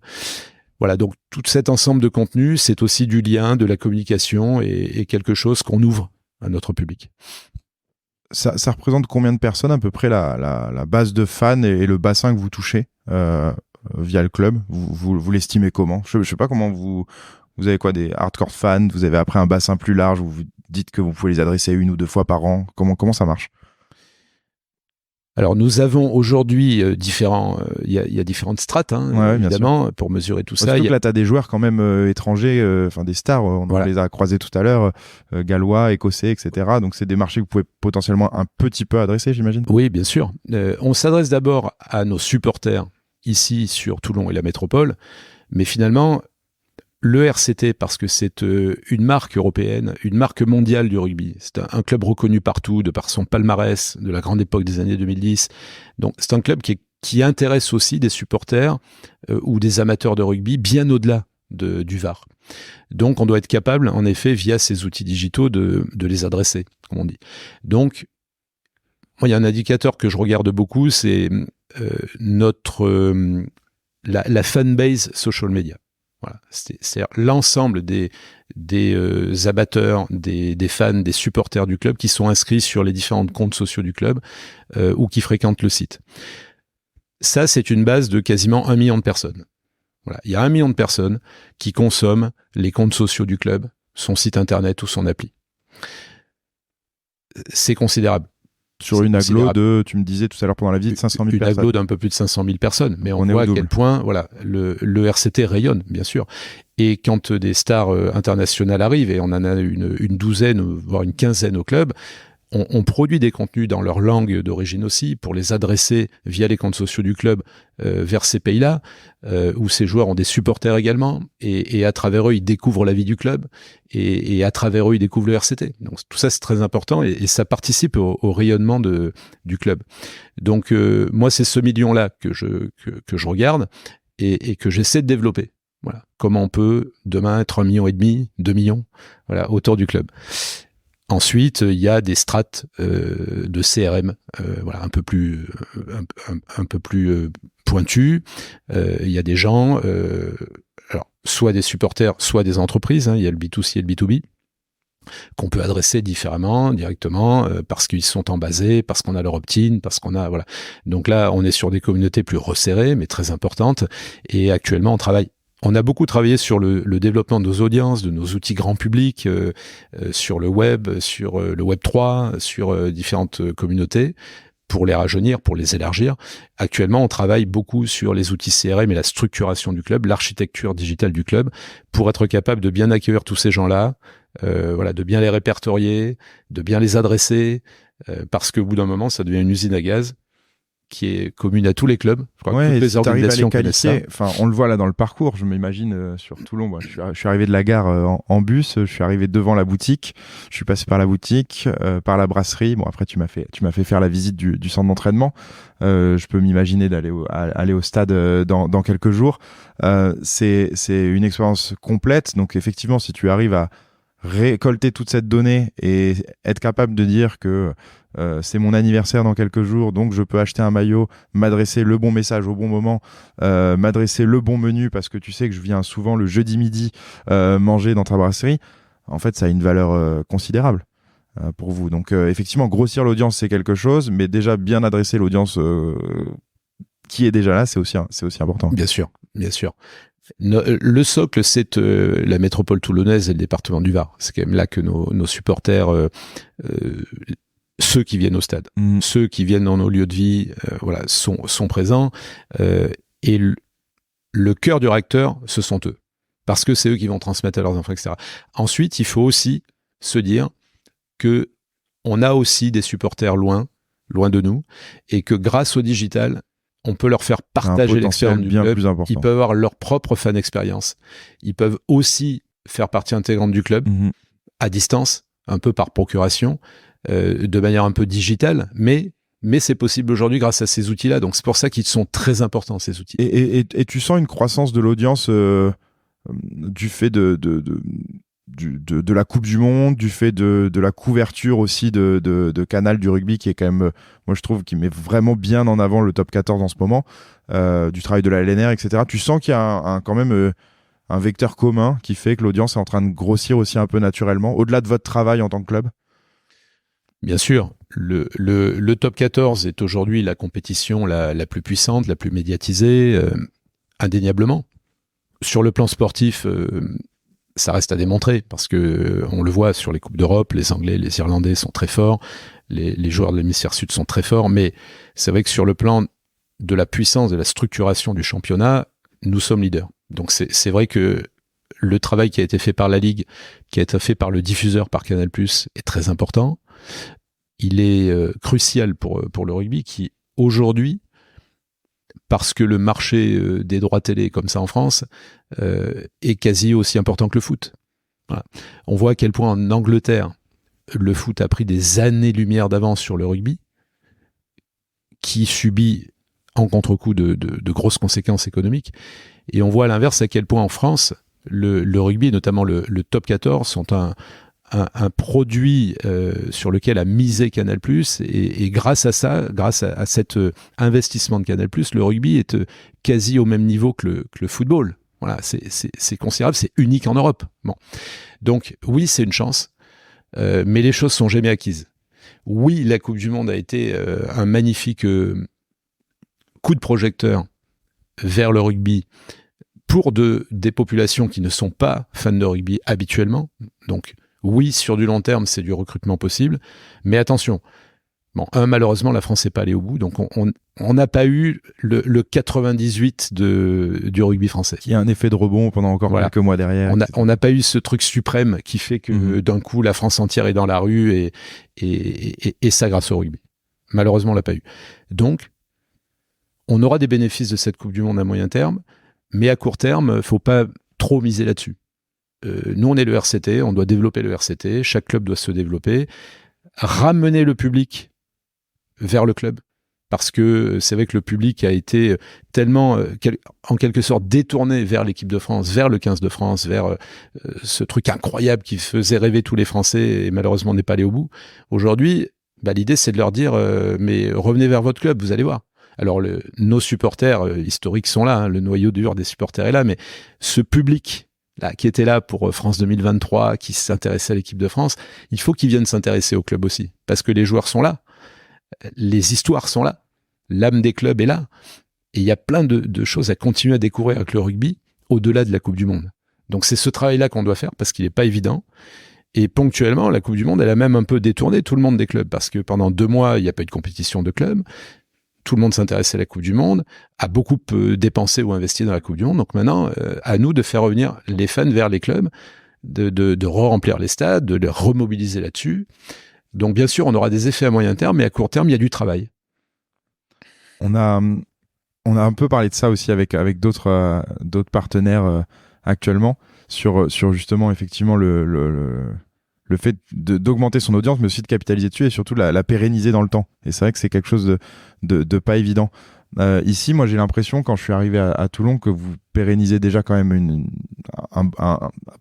Voilà, donc tout cet ensemble de contenus, c'est aussi du lien, de la communication et quelque chose qu'on ouvre à notre public. Ça représente combien de personnes à peu près la base de fans et le bassin que vous touchez via le club? Vous l'estimez comment? Je sais pas comment vous avez quoi, des hardcore fans? Vous avez après un bassin plus large? Vous dites que vous pouvez les adresser 1 ou 2 fois par an? Comment ça marche? Alors nous avons aujourd'hui différents, il y a différentes strates, hein, évidemment, pour mesurer tout ça. Là, tu as des joueurs quand même étrangers, des stars, on les a croisés tout à l'heure, gallois, écossais, etc. Donc c'est des marchés que vous pouvez potentiellement un petit peu adresser, j'imagine? Oui, bien sûr. On s'adresse d'abord à nos supporters ici sur Toulon et la métropole, mais finalement, le RCT, parce que c'est une marque européenne, une marque mondiale du rugby. C'est un club reconnu partout, de par son palmarès de la grande époque des années 2010. Donc c'est un club qui intéresse aussi des supporters ou des amateurs de rugby bien au-delà du VAR. Donc on doit être capable, en effet, via ces outils digitaux, de les adresser, comme on dit. Donc, moi, il y a un indicateur que je regarde beaucoup, c'est la fanbase social media. Voilà, c'est l'ensemble des amateurs, des fans, des supporters du club qui sont inscrits sur les différents comptes sociaux du club ou qui fréquentent le site. Ça, c'est une base de quasiment 1 million de personnes. Voilà, il y a 1 million de personnes qui consomment les comptes sociaux du club, son site internet ou son appli. C'est considérable. Sur une agglo de, tu me disais tout à l'heure pendant la visite, 500 000 personnes. Une agglo d'un peu plus de 500 000 personnes. Mais on voit à quel point le RCT rayonne, bien sûr. Et quand des stars internationales arrivent, et on en a une douzaine, voire une quinzaine au club, on produit des contenus dans leur langue d'origine aussi, pour les adresser via les comptes sociaux du club vers ces pays-là, où ces joueurs ont des supporters également, et à travers eux, ils découvrent la vie du club, et à travers eux, ils découvrent le RCT. Donc tout ça, c'est très important, et ça participe au rayonnement du club. Donc moi, c'est ce million-là que je regarde, et que j'essaie de développer. Voilà. Comment on peut, demain, être 1,5 million, 2 millions, voilà, autour du club. Ensuite, il y a des strates de CRM, voilà, un peu plus pointues. Il y a des gens, alors soit des supporters, soit des entreprises. Hein, il y a le B2C et le B2B qu'on peut adresser différemment, directement, parce qu'ils sont en basé, parce qu'on a leur opt-in, parce qu'on a voilà. Donc là, on est sur des communautés plus resserrées, mais très importantes. Et actuellement, on a beaucoup travaillé sur le développement de nos audiences, de nos outils grand public, sur le web, sur le Web 3, sur différentes communautés, pour les rajeunir, pour les élargir. Actuellement, on travaille beaucoup sur les outils CRM et la structuration du club, l'architecture digitale du club, pour être capable de bien accueillir tous ces gens-là, voilà, de bien les répertorier, de bien les adresser, parce qu'au bout d'un moment, ça devient une usine à gaz. qui est commune à tous les clubs. Je crois que Ouais, toutes et les si t'arrives à les organisations connaissent ça. qualifier, enfin, on le voit là dans le parcours, je m'imagine sur Toulon. Moi, je suis arrivé de la gare en bus, je suis arrivé devant la boutique, je suis passé par la boutique, par la brasserie. Bon, après, tu m'as fait faire la visite du centre d'entraînement. Je peux m'imaginer aller au stade dans quelques jours. C'est une expérience complète. Donc, effectivement, si tu arrives à récolter toute cette donnée et être capable de dire que c'est mon anniversaire dans quelques jours, donc je peux acheter un maillot, m'adresser le bon message au bon moment, m'adresser le bon menu parce que tu sais que je viens souvent le jeudi midi manger dans ta brasserie. En fait, ça a une valeur considérable pour vous. Donc effectivement, grossir l'audience, c'est quelque chose, mais déjà bien adresser l'audience qui est déjà là, c'est aussi important. Bien sûr, bien sûr. Le socle, c'est la métropole toulonnaise et le département du Var. C'est quand même là que nos supporters, ceux qui viennent au stade, ceux qui viennent dans nos lieux de vie, voilà, sont présents. Et le cœur du réacteur, ce sont eux. Parce que c'est eux qui vont transmettre à leurs enfants, etc. Ensuite, il faut aussi se dire que on a aussi des supporters loin de nous, et que grâce au digital, on peut leur faire partager l'expérience du club. Ils peuvent avoir leur propre fan expérience. Ils peuvent aussi faire partie intégrante du club à distance, un peu par procuration, de manière un peu digitale, mais c'est possible aujourd'hui grâce à ces outils-là. Donc c'est pour ça qu'ils sont très importants, ces outils. Et tu sens une croissance de l'audience du fait de la Coupe du Monde, du fait de la couverture aussi de Canal du rugby, qui est quand même, moi je trouve, qui met vraiment bien en avant le top 14 en ce moment, du travail de la LNR, etc. Tu sens qu'il y a quand même un vecteur commun qui fait que l'audience est en train de grossir aussi un peu naturellement, au-delà de votre travail en tant que club? Bien sûr, le top 14 est aujourd'hui la compétition la plus puissante, la plus médiatisée, indéniablement. Sur le plan sportif, ça reste à démontrer, parce que on le voit sur les Coupes d'Europe, les Anglais, les Irlandais sont très forts, les joueurs de l'hémisphère sud sont très forts, mais c'est vrai que sur le plan de la puissance, de la structuration du championnat, nous sommes leaders. Donc c'est vrai que le travail qui a été fait par la Ligue, qui a été fait par le diffuseur, par Canal+, est très important. Il est crucial pour le rugby, qui aujourd'hui, parce que le marché des droits télé comme ça en France est quasi aussi important que le foot. Voilà. On voit à quel point en Angleterre, le foot a pris des années-lumière d'avance sur le rugby, qui subit en contre-coup de grosses conséquences économiques. Et on voit à l'inverse à quel point en France, le rugby, et notamment le top 14, sont un produit sur lequel a misé Canal+, et grâce à ça, grâce à cet investissement de Canal+, le rugby est quasi au même niveau que le football. Voilà, c'est considérable, c'est unique en Europe. Bon. Donc oui, c'est une chance, mais les choses sont jamais acquises. Oui, la Coupe du Monde a été un magnifique coup de projecteur vers le rugby pour des populations qui ne sont pas fans de rugby habituellement. Donc oui, sur du long terme, c'est du recrutement possible, mais attention. Bon, malheureusement, la France n'est pas allée au bout, donc on n'a pas eu le 98 du rugby français. Il y a un effet de rebond pendant encore quelques mois derrière. On n'a pas eu ce truc suprême qui fait que d'un coup, la France entière est dans la rue et ça grâce au rugby. Malheureusement, on l'a pas eu. Donc, on aura des bénéfices de cette Coupe du Monde à moyen terme, mais à court terme, faut pas trop miser là-dessus. Nous, on est le RCT, on doit développer le RCT, chaque club doit se développer, ramener le public vers le club, parce que c'est vrai que le public a été tellement, en quelque sorte, détourné vers l'équipe de France, vers le 15 de France, vers ce truc incroyable qui faisait rêver tous les Français, et malheureusement on n'est pas allé au bout. Aujourd'hui, l'idée c'est de leur dire, mais revenez vers votre club, vous allez voir. Alors nos supporters historiques sont là, le noyau dur des supporters est là, mais ce public là, qui était là pour France 2023, qui s'intéressait à l'équipe de France, il faut qu'ils viennent s'intéresser au club aussi, parce que les joueurs sont là, les histoires sont là, l'âme des clubs est là, et il y a plein de choses à continuer à découvrir avec le rugby, au-delà de la Coupe du Monde. Donc c'est ce travail-là qu'on doit faire, parce qu'il n'est pas évident, et ponctuellement, la Coupe du Monde, elle a même un peu détourné tout le monde des clubs, parce que pendant 2 mois, il n'y a pas eu de compétition de clubs, tout le monde s'intéressait à la Coupe du Monde, a beaucoup dépensé ou investi dans la Coupe du Monde. Donc maintenant, à nous de faire revenir les fans vers les clubs, de re-remplir les stades, de les remobiliser là-dessus. Donc bien sûr, on aura des effets à moyen terme, mais à court terme, il y a du travail. On a un peu parlé de ça aussi avec d'autres partenaires actuellement sur justement effectivement le fait d'augmenter son audience, mais aussi de capitaliser dessus et surtout la pérenniser dans le temps. Et c'est vrai que c'est quelque chose de pas évident. Ici, moi, j'ai l'impression, quand je suis arrivé à Toulon, que vous pérennisez déjà quand même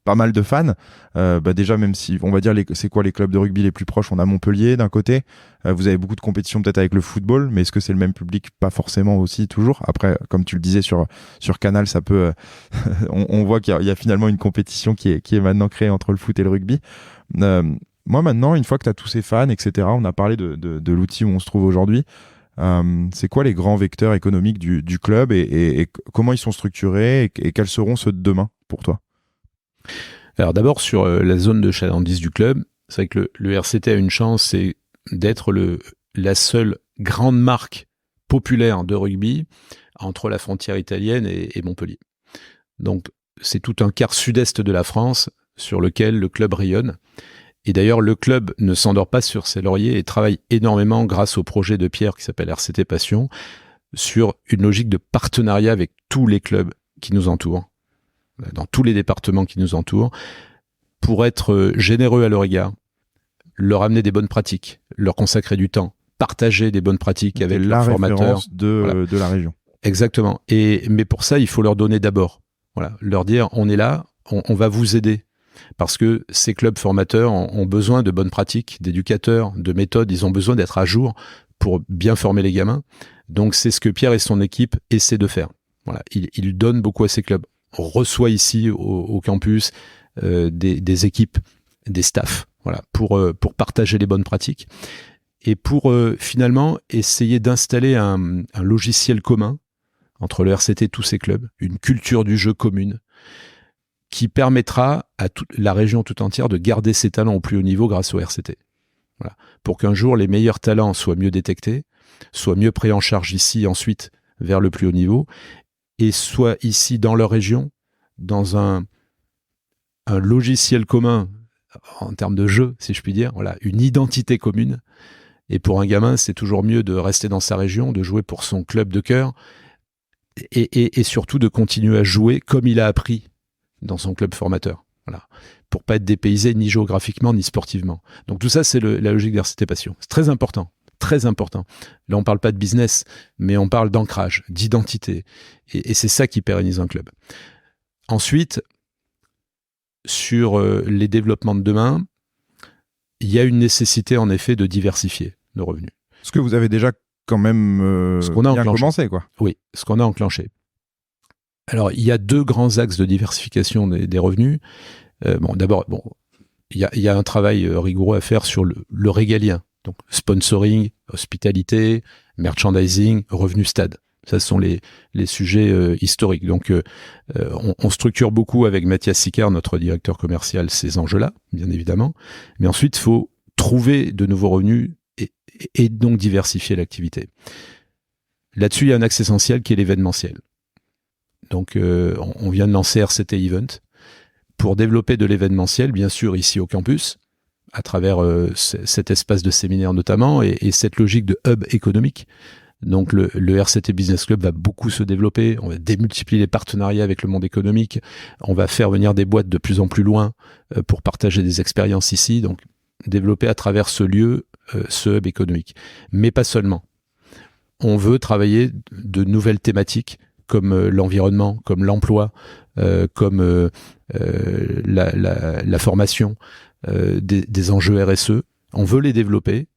pas mal de fans. Déjà, même si, on va dire, c'est quoi les clubs de rugby les plus proches? On a Montpellier d'un côté. Vous avez beaucoup de compétitions peut-être avec le football, mais est-ce que c'est le même public? Pas forcément aussi, toujours. Après, comme tu le disais sur Canal, ça peut... on voit qu'il y a finalement une compétition qui est maintenant créée entre le foot et le rugby. Moi, maintenant, une fois que tu as tous ces fans, etc., on a parlé de l'outil où on se trouve aujourd'hui. C'est quoi les grands vecteurs économiques du club et comment ils sont structurés et quels seront ceux de demain pour toi? Alors d'abord, sur la zone de chalandise du club, c'est vrai que le RCT a une chance, c'est d'être la seule grande marque populaire de rugby entre la frontière italienne et Montpellier. Donc c'est tout un quart sud-est de la France sur lequel le club rayonne. Et d'ailleurs, le club ne s'endort pas sur ses lauriers et travaille énormément grâce au projet de Pierre qui s'appelle RCT Passion sur une logique de partenariat avec tous les clubs qui nous entourent, dans tous les départements qui nous entourent, pour être généreux à leur égard, leur amener des bonnes pratiques, leur consacrer du temps, partager des bonnes pratiques avec leurs formateurs. De la région. Exactement. Mais pour ça, il faut leur donner d'abord. Voilà, leur dire, on est là, on va vous aider. Parce que ces clubs formateurs ont besoin de bonnes pratiques, d'éducateurs, de méthodes, ils ont besoin d'être à jour pour bien former les gamins. Donc c'est ce que Pierre et son équipe essaient de faire. Voilà, il donne beaucoup à ces clubs. On reçoit ici au campus des équipes, des staffs, voilà, pour partager les bonnes pratiques et pour finalement essayer d'installer un logiciel commun entre le RCT et tous ces clubs, une culture du jeu commune, qui permettra à la région tout entière de garder ses talents au plus haut niveau grâce au RCT. Voilà. Pour qu'un jour, les meilleurs talents soient mieux détectés, soient mieux pris en charge ici, ensuite vers le plus haut niveau, et soient ici dans leur région, dans un logiciel commun en termes de jeu, si je puis dire, voilà, une identité commune. Et pour un gamin, c'est toujours mieux de rester dans sa région, de jouer pour son club de cœur, et surtout de continuer à jouer comme il a appris dans son club formateur, voilà, pour pas être dépaysé ni géographiquement ni sportivement. Donc tout ça, c'est la logique d'RCT Passion. C'est très important, très important. Là, on parle pas de business, mais on parle d'ancrage, d'identité, et c'est ça qui pérennise un club. Ensuite, sur les développements de demain, il y a une nécessité en effet de diversifier nos revenus. Ce que vous avez déjà quand même bien commencé, quoi. Oui, ce qu'on a enclenché. Alors, il y a deux grands axes de diversification des revenus. D'abord, il y a un travail rigoureux à faire sur le régalien. Donc, sponsoring, hospitalité, merchandising, revenu stade. Ça, ce sont les sujets historiques. Donc, on structure beaucoup avec Mathias Sicard, notre directeur commercial, ces enjeux-là, bien évidemment. Mais ensuite, il faut trouver de nouveaux revenus et donc diversifier l'activité. Là-dessus, il y a un axe essentiel qui est l'événementiel. Donc, on vient de lancer RCT Event pour développer de l'événementiel, bien sûr, ici au campus, à travers cet espace de séminaire notamment, et cette logique de hub économique. Donc, le RCT Business Club va beaucoup se développer. On va démultiplier les partenariats avec le monde économique. On va faire venir des boîtes de plus en plus loin pour partager des expériences ici. Donc, développer à travers ce lieu, ce hub économique. Mais pas seulement. On veut travailler de nouvelles thématiques comme l'environnement, comme l'emploi, comme la formation, des enjeux RSE. On veut les développer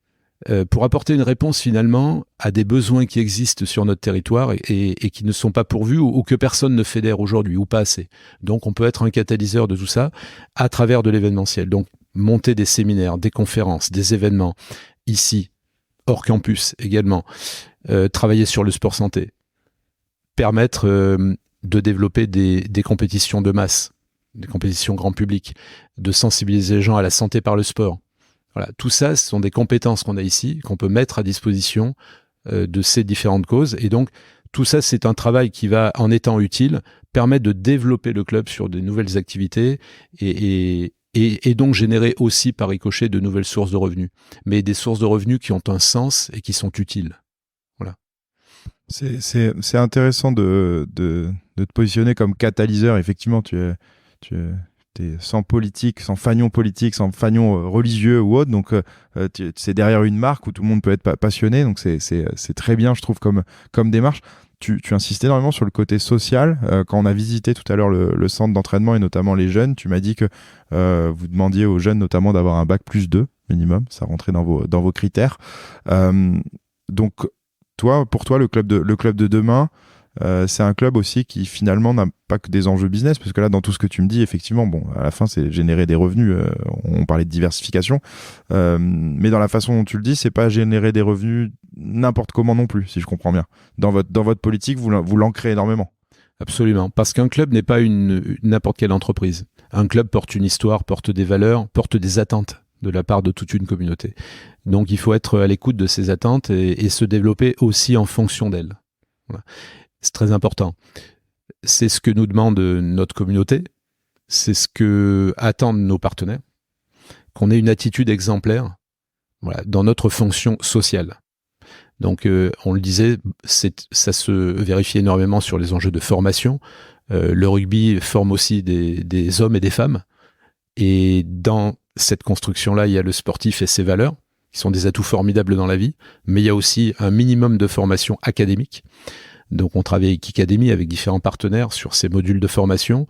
pour apporter une réponse finalement à des besoins qui existent sur notre territoire et qui ne sont pas pourvus ou que personne ne fédère aujourd'hui ou pas assez. Donc on peut être un catalyseur de tout ça à travers de l'événementiel. Donc monter des séminaires, des conférences, des événements ici, hors campus également, travailler sur le sport santé, permettre de développer des compétitions de masse, des compétitions grand public, de sensibiliser les gens à la santé par le sport. Voilà, tout ça, ce sont des compétences qu'on a ici, qu'on peut mettre à disposition de ces différentes causes. Et donc, tout ça, c'est un travail qui va, en étant utile, permettre de développer le club sur de nouvelles activités et donc générer aussi par ricochet de nouvelles sources de revenus. Mais des sources de revenus qui ont un sens et qui sont utiles. Voilà. C'est intéressant de te positionner comme catalyseur. Effectivement, tu es sans politique, sans fanion politique, sans fanion religieux ou autre. Donc, c'est derrière une marque où tout le monde peut être passionné. Donc, c'est très bien, je trouve, comme démarche. Tu insistais énormément sur le côté social. Quand on a visité tout à l'heure le centre d'entraînement et notamment les jeunes, tu m'as dit que vous demandiez aux jeunes notamment d'avoir un bac +2 minimum. Ça rentrait dans vos critères. Donc, pour toi, le club de demain, c'est un club aussi qui finalement n'a pas que des enjeux business, parce que là, dans tout ce que tu me dis, effectivement, bon, à la fin, c'est générer des revenus. On parlait de diversification, mais dans la façon dont tu le dis, c'est pas générer des revenus n'importe comment non plus, si je comprends bien. Dans votre politique, vous l'ancrez énormément. Absolument, parce qu'un club n'est pas n'importe quelle entreprise. Un club porte une histoire, porte des valeurs, porte des attentes de la part de toute une communauté. Donc il faut être à l'écoute de ces attentes et se développer aussi en fonction d'elles. Voilà. C'est très important. C'est ce que nous demande notre communauté, c'est ce que attendent nos partenaires, qu'on ait une attitude exemplaire, voilà, dans notre fonction sociale. Donc on le disait, ça se vérifie énormément sur les enjeux de formation. Le rugby forme aussi des hommes et des femmes. Et dans cette construction-là, il y a le sportif et ses valeurs, qui sont des atouts formidables dans la vie, mais il y a aussi un minimum de formation académique. Donc on travaille avec Kikademy, avec différents partenaires sur ces modules de formation.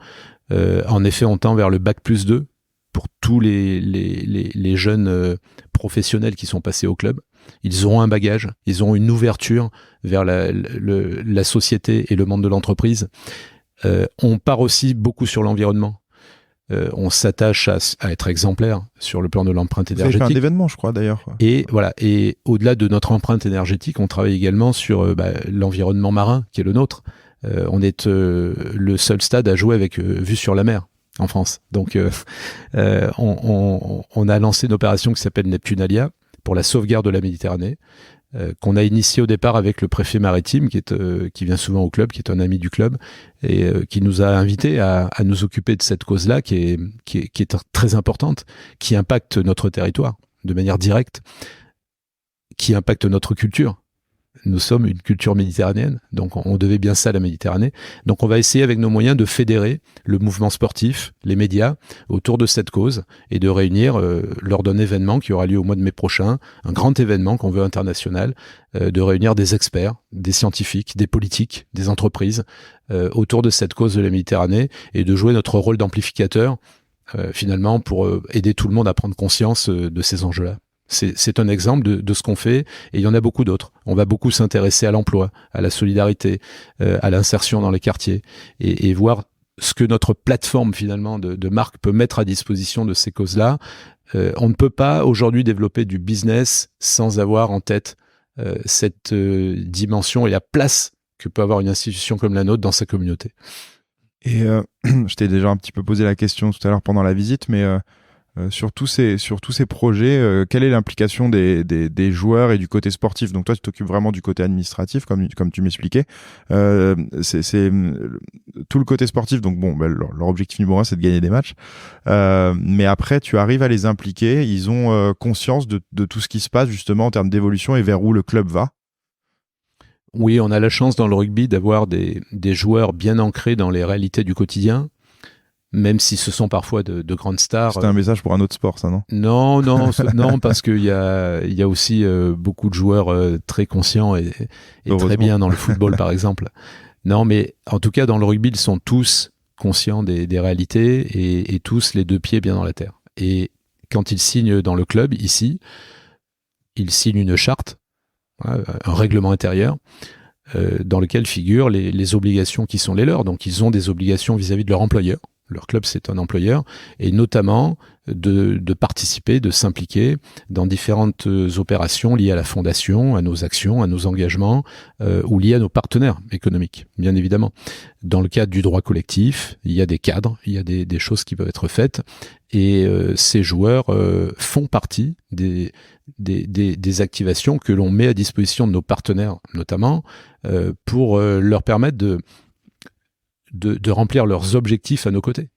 En effet, on tend vers le bac +2 pour tous les jeunes professionnels qui sont passés au club. Ils auront un bagage, ils auront une ouverture vers la société et le monde de l'entreprise. On part aussi beaucoup sur l'environnement. On s'attache à être exemplaire sur le plan de l'empreinte énergétique. Vous avez fait un événement, je crois, d'ailleurs. Et voilà. Et au-delà de notre empreinte énergétique, on travaille également sur l'environnement marin qui est le nôtre. On est le seul stade à jouer avec vue sur la mer en France. Donc, on a lancé une opération qui s'appelle Neptunalia pour la sauvegarde de la Méditerranée, qu'on a initié au départ avec le préfet maritime qui vient souvent au club, qui est un ami du club et qui nous a invités à nous occuper de cette cause-là qui est très importante, qui impacte notre territoire de manière directe, qui impacte notre culture. Nous sommes une culture méditerranéenne, donc on devait bien ça à la Méditerranée. Donc on va essayer avec nos moyens de fédérer le mouvement sportif, les médias, autour de cette cause et de réunir lors d'un événement qui aura lieu au mois de mai prochain, un grand événement qu'on veut international, de réunir des experts, des scientifiques, des politiques, des entreprises autour de cette cause de la Méditerranée et de jouer notre rôle d'amplificateur finalement pour aider tout le monde à prendre conscience de ces enjeux-là. C'est un exemple de ce qu'on fait et il y en a beaucoup d'autres. On va beaucoup s'intéresser à l'emploi, à la solidarité, à l'insertion dans les quartiers et voir ce que notre plateforme finalement de marque peut mettre à disposition de ces causes-là. On ne peut pas aujourd'hui développer du business sans avoir en tête cette dimension et la place que peut avoir une institution comme la nôtre dans sa communauté. Et je t'ai déjà un petit peu posé la question tout à l'heure pendant la visite, mais sur tous ces projets, quelle est l'implication des joueurs et du côté sportif? Donc toi, tu t'occupes vraiment du côté administratif, comme tu m'expliquais. C'est tout le côté sportif. Donc bon, leur objectif numéro 1, c'est de gagner des matchs. Mais après, tu arrives à les impliquer. Ils ont conscience de tout ce qui se passe justement en termes d'évolution et vers où le club va. Oui, on a la chance dans le rugby d'avoir des joueurs bien ancrés dans les réalités du quotidien. Même si ce sont parfois de grandes stars. C'était un message pour un autre sport, ça, non? Non, parce qu'il y a aussi beaucoup de joueurs très conscients et très bien dans le football, par exemple. Non, mais en tout cas, dans le rugby, ils sont tous conscients des réalités et tous les deux pieds bien dans la terre. Et quand ils signent dans le club, ici, ils signent une charte, un règlement intérieur, dans lequel figurent les obligations qui sont les leurs. Donc, ils ont des obligations vis-à-vis de leur employeur. Leur club, c'est un employeur, et notamment de participer, de s'impliquer dans différentes opérations liées à la fondation, à nos actions, à nos engagements, ou liées à nos partenaires économiques, bien évidemment. Dans le cadre du droit collectif, il y a des cadres, il y a des choses qui peuvent être faites, et ces joueurs font partie des activations que l'on met à disposition de nos partenaires, notamment, pour leur permettre de remplir leurs objectifs à nos côtés.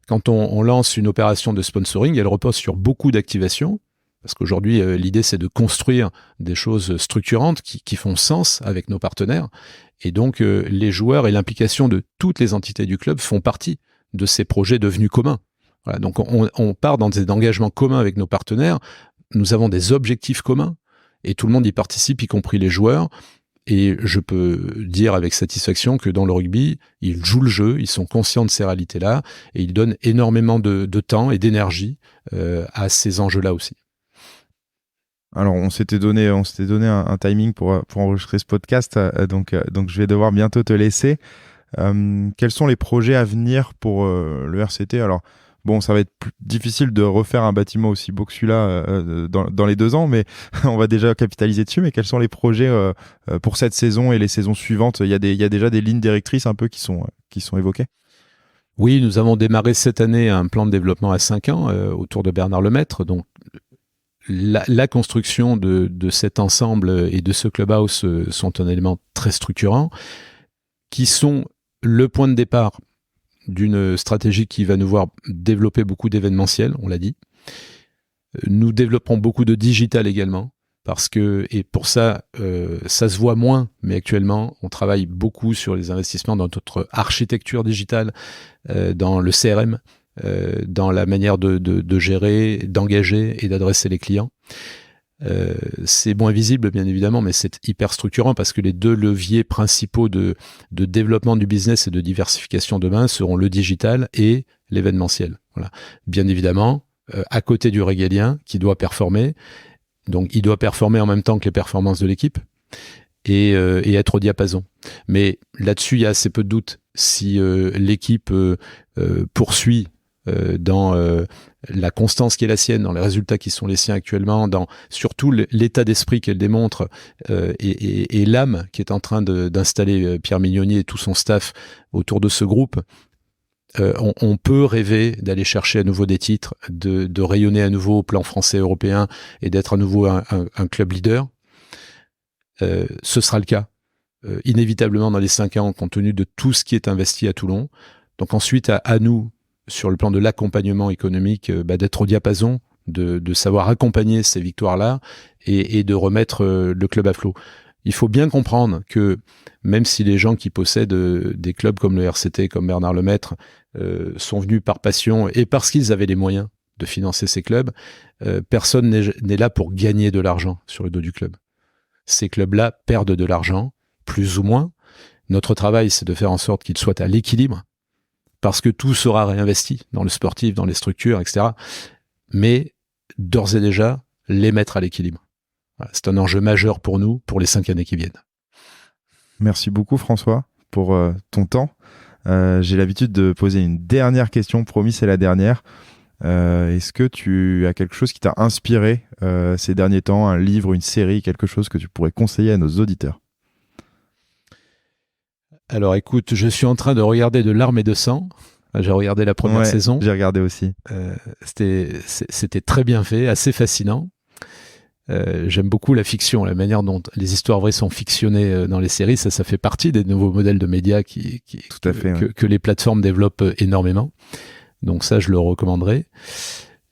Quand on lance une opération de sponsoring, elle repose sur beaucoup d'activations, Parce qu'aujourd'hui, l'idée, c'est de construire des choses structurantes qui font sens avec nos partenaires. Et donc, les joueurs et l'implication de toutes les entités du club font partie de ces projets devenus communs. Voilà, donc, on part dans des engagements communs avec nos partenaires. Nous avons des objectifs communs et tout le monde y participe, y compris les joueurs. Et je peux dire avec satisfaction que dans le rugby, ils jouent le jeu, ils sont conscients de ces réalités-là et ils donnent énormément de temps et d'énergie à ces enjeux-là aussi. Alors, on s'était donné un timing pour enregistrer ce podcast, donc je vais devoir bientôt te laisser. Quels sont les projets à venir pour le RCT ? Alors, bon, ça va être plus difficile de refaire un bâtiment aussi beau que celui-là dans les 2 ans, mais on va déjà capitaliser dessus. Mais quels sont les projets pour cette saison et les saisons suivantes ? Il y a déjà des lignes directrices un peu qui sont évoquées. Oui, nous avons démarré cette année un plan de développement à 5 ans autour de Bernard Lemaître. Donc, la construction de cet ensemble et de ce clubhouse sont un élément très structurant, qui sont le point de départ d'une stratégie qui va nous voir développer beaucoup d'événementiels, on l'a dit. Nous développons beaucoup de digital également, parce que, et pour ça, ça se voit moins, mais actuellement, on travaille beaucoup sur les investissements dans notre architecture digitale, dans le CRM, dans la manière de gérer, d'engager et d'adresser les clients. C'est moins visible, bien évidemment, mais c'est hyper structurant parce que les 2 leviers principaux de développement du business et de diversification demain seront le digital et l'événementiel. Voilà. Bien évidemment, à côté du régalien qui doit performer, donc il doit performer en même temps que les performances de l'équipe et être au diapason. Mais là-dessus, il y a assez peu de doute. Si l'équipe poursuit dans la constance qui est la sienne, dans les résultats qui sont les siens actuellement, dans surtout l'état d'esprit qu'elle démontre et l'âme qui est en train d'installer Pierre Mignoni et tout son staff autour de ce groupe, on peut rêver d'aller chercher à nouveau des titres, de rayonner à nouveau au plan français européen et d'être à nouveau un club leader. Ce sera le cas inévitablement dans les 5 ans compte tenu de tout ce qui est investi à Toulon. Donc ensuite à nous, sur le plan de l'accompagnement économique, d'être au diapason, de savoir accompagner ces victoires-là et de remettre le club à flot. Il faut bien comprendre que même si les gens qui possèdent des clubs comme le RCT, comme Bernard Lemaître, sont venus par passion et parce qu'ils avaient les moyens de financer ces clubs, personne n'est là pour gagner de l'argent sur le dos du club. Ces clubs-là perdent de l'argent, plus ou moins. Notre travail, c'est de faire en sorte qu'ils soient à l'équilibre, parce que tout sera réinvesti dans le sportif, dans les structures, etc. Mais d'ores et déjà, les mettre à l'équilibre. Voilà, c'est un enjeu majeur pour nous, pour les 5 années qui viennent. Merci beaucoup François pour ton temps. J'ai l'habitude de poser une dernière question, promis c'est la dernière. Est-ce que tu as quelque chose qui t'a inspiré ces derniers temps, un livre, une série, quelque chose que tu pourrais conseiller à nos auditeurs ? Alors écoute, je suis en train de regarder de l'Arme et de sang. J'ai regardé la première saison. J'ai regardé aussi. C'était très bien fait, assez fascinant. J'aime beaucoup la fiction, la manière dont les histoires vraies sont fictionnées dans les séries. Ça fait partie des nouveaux modèles de médias Tout à fait, que les plateformes développent énormément. Donc ça, je le recommanderais.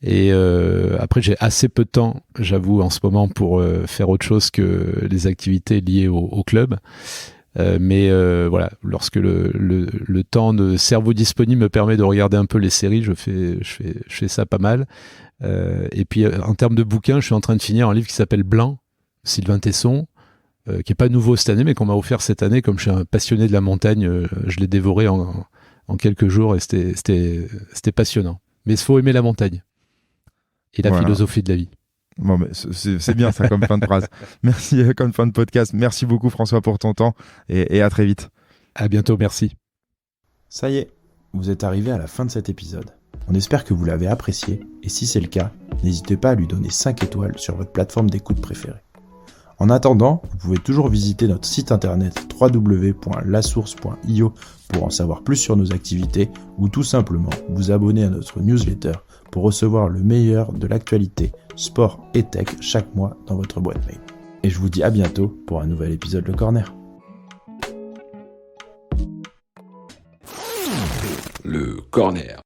Et après, j'ai assez peu de temps, j'avoue, en ce moment, pour faire autre chose que les activités liées au club. Mais voilà, lorsque le temps de cerveau disponible me permet de regarder un peu les séries, je fais ça pas mal. Et puis en termes de bouquins, je suis en train de finir un livre qui s'appelle Blanc, Sylvain Tesson, qui est pas nouveau cette année, mais qu'on m'a offert cette année. Comme je suis un passionné de la montagne, je l'ai dévoré en quelques jours et c'était passionnant. Mais il faut aimer la montagne et la philosophie de la vie. Bon, mais c'est bien ça comme fin de phrase. Merci comme fin de podcast. Merci beaucoup François pour ton temps et à très vite. À bientôt, merci. Ça y est, vous êtes arrivé à la fin de cet épisode. On espère que vous l'avez apprécié et si c'est le cas, n'hésitez pas à lui donner 5 étoiles sur votre plateforme d'écoute préférée. En attendant, vous pouvez toujours visiter notre site internet www.lasource.io pour en savoir plus sur nos activités ou tout simplement vous abonner à notre newsletter pour recevoir le meilleur de l'actualité, sport et tech chaque mois dans votre boîte mail. Et je vous dis à bientôt pour un nouvel épisode Le Corner. Le Corner.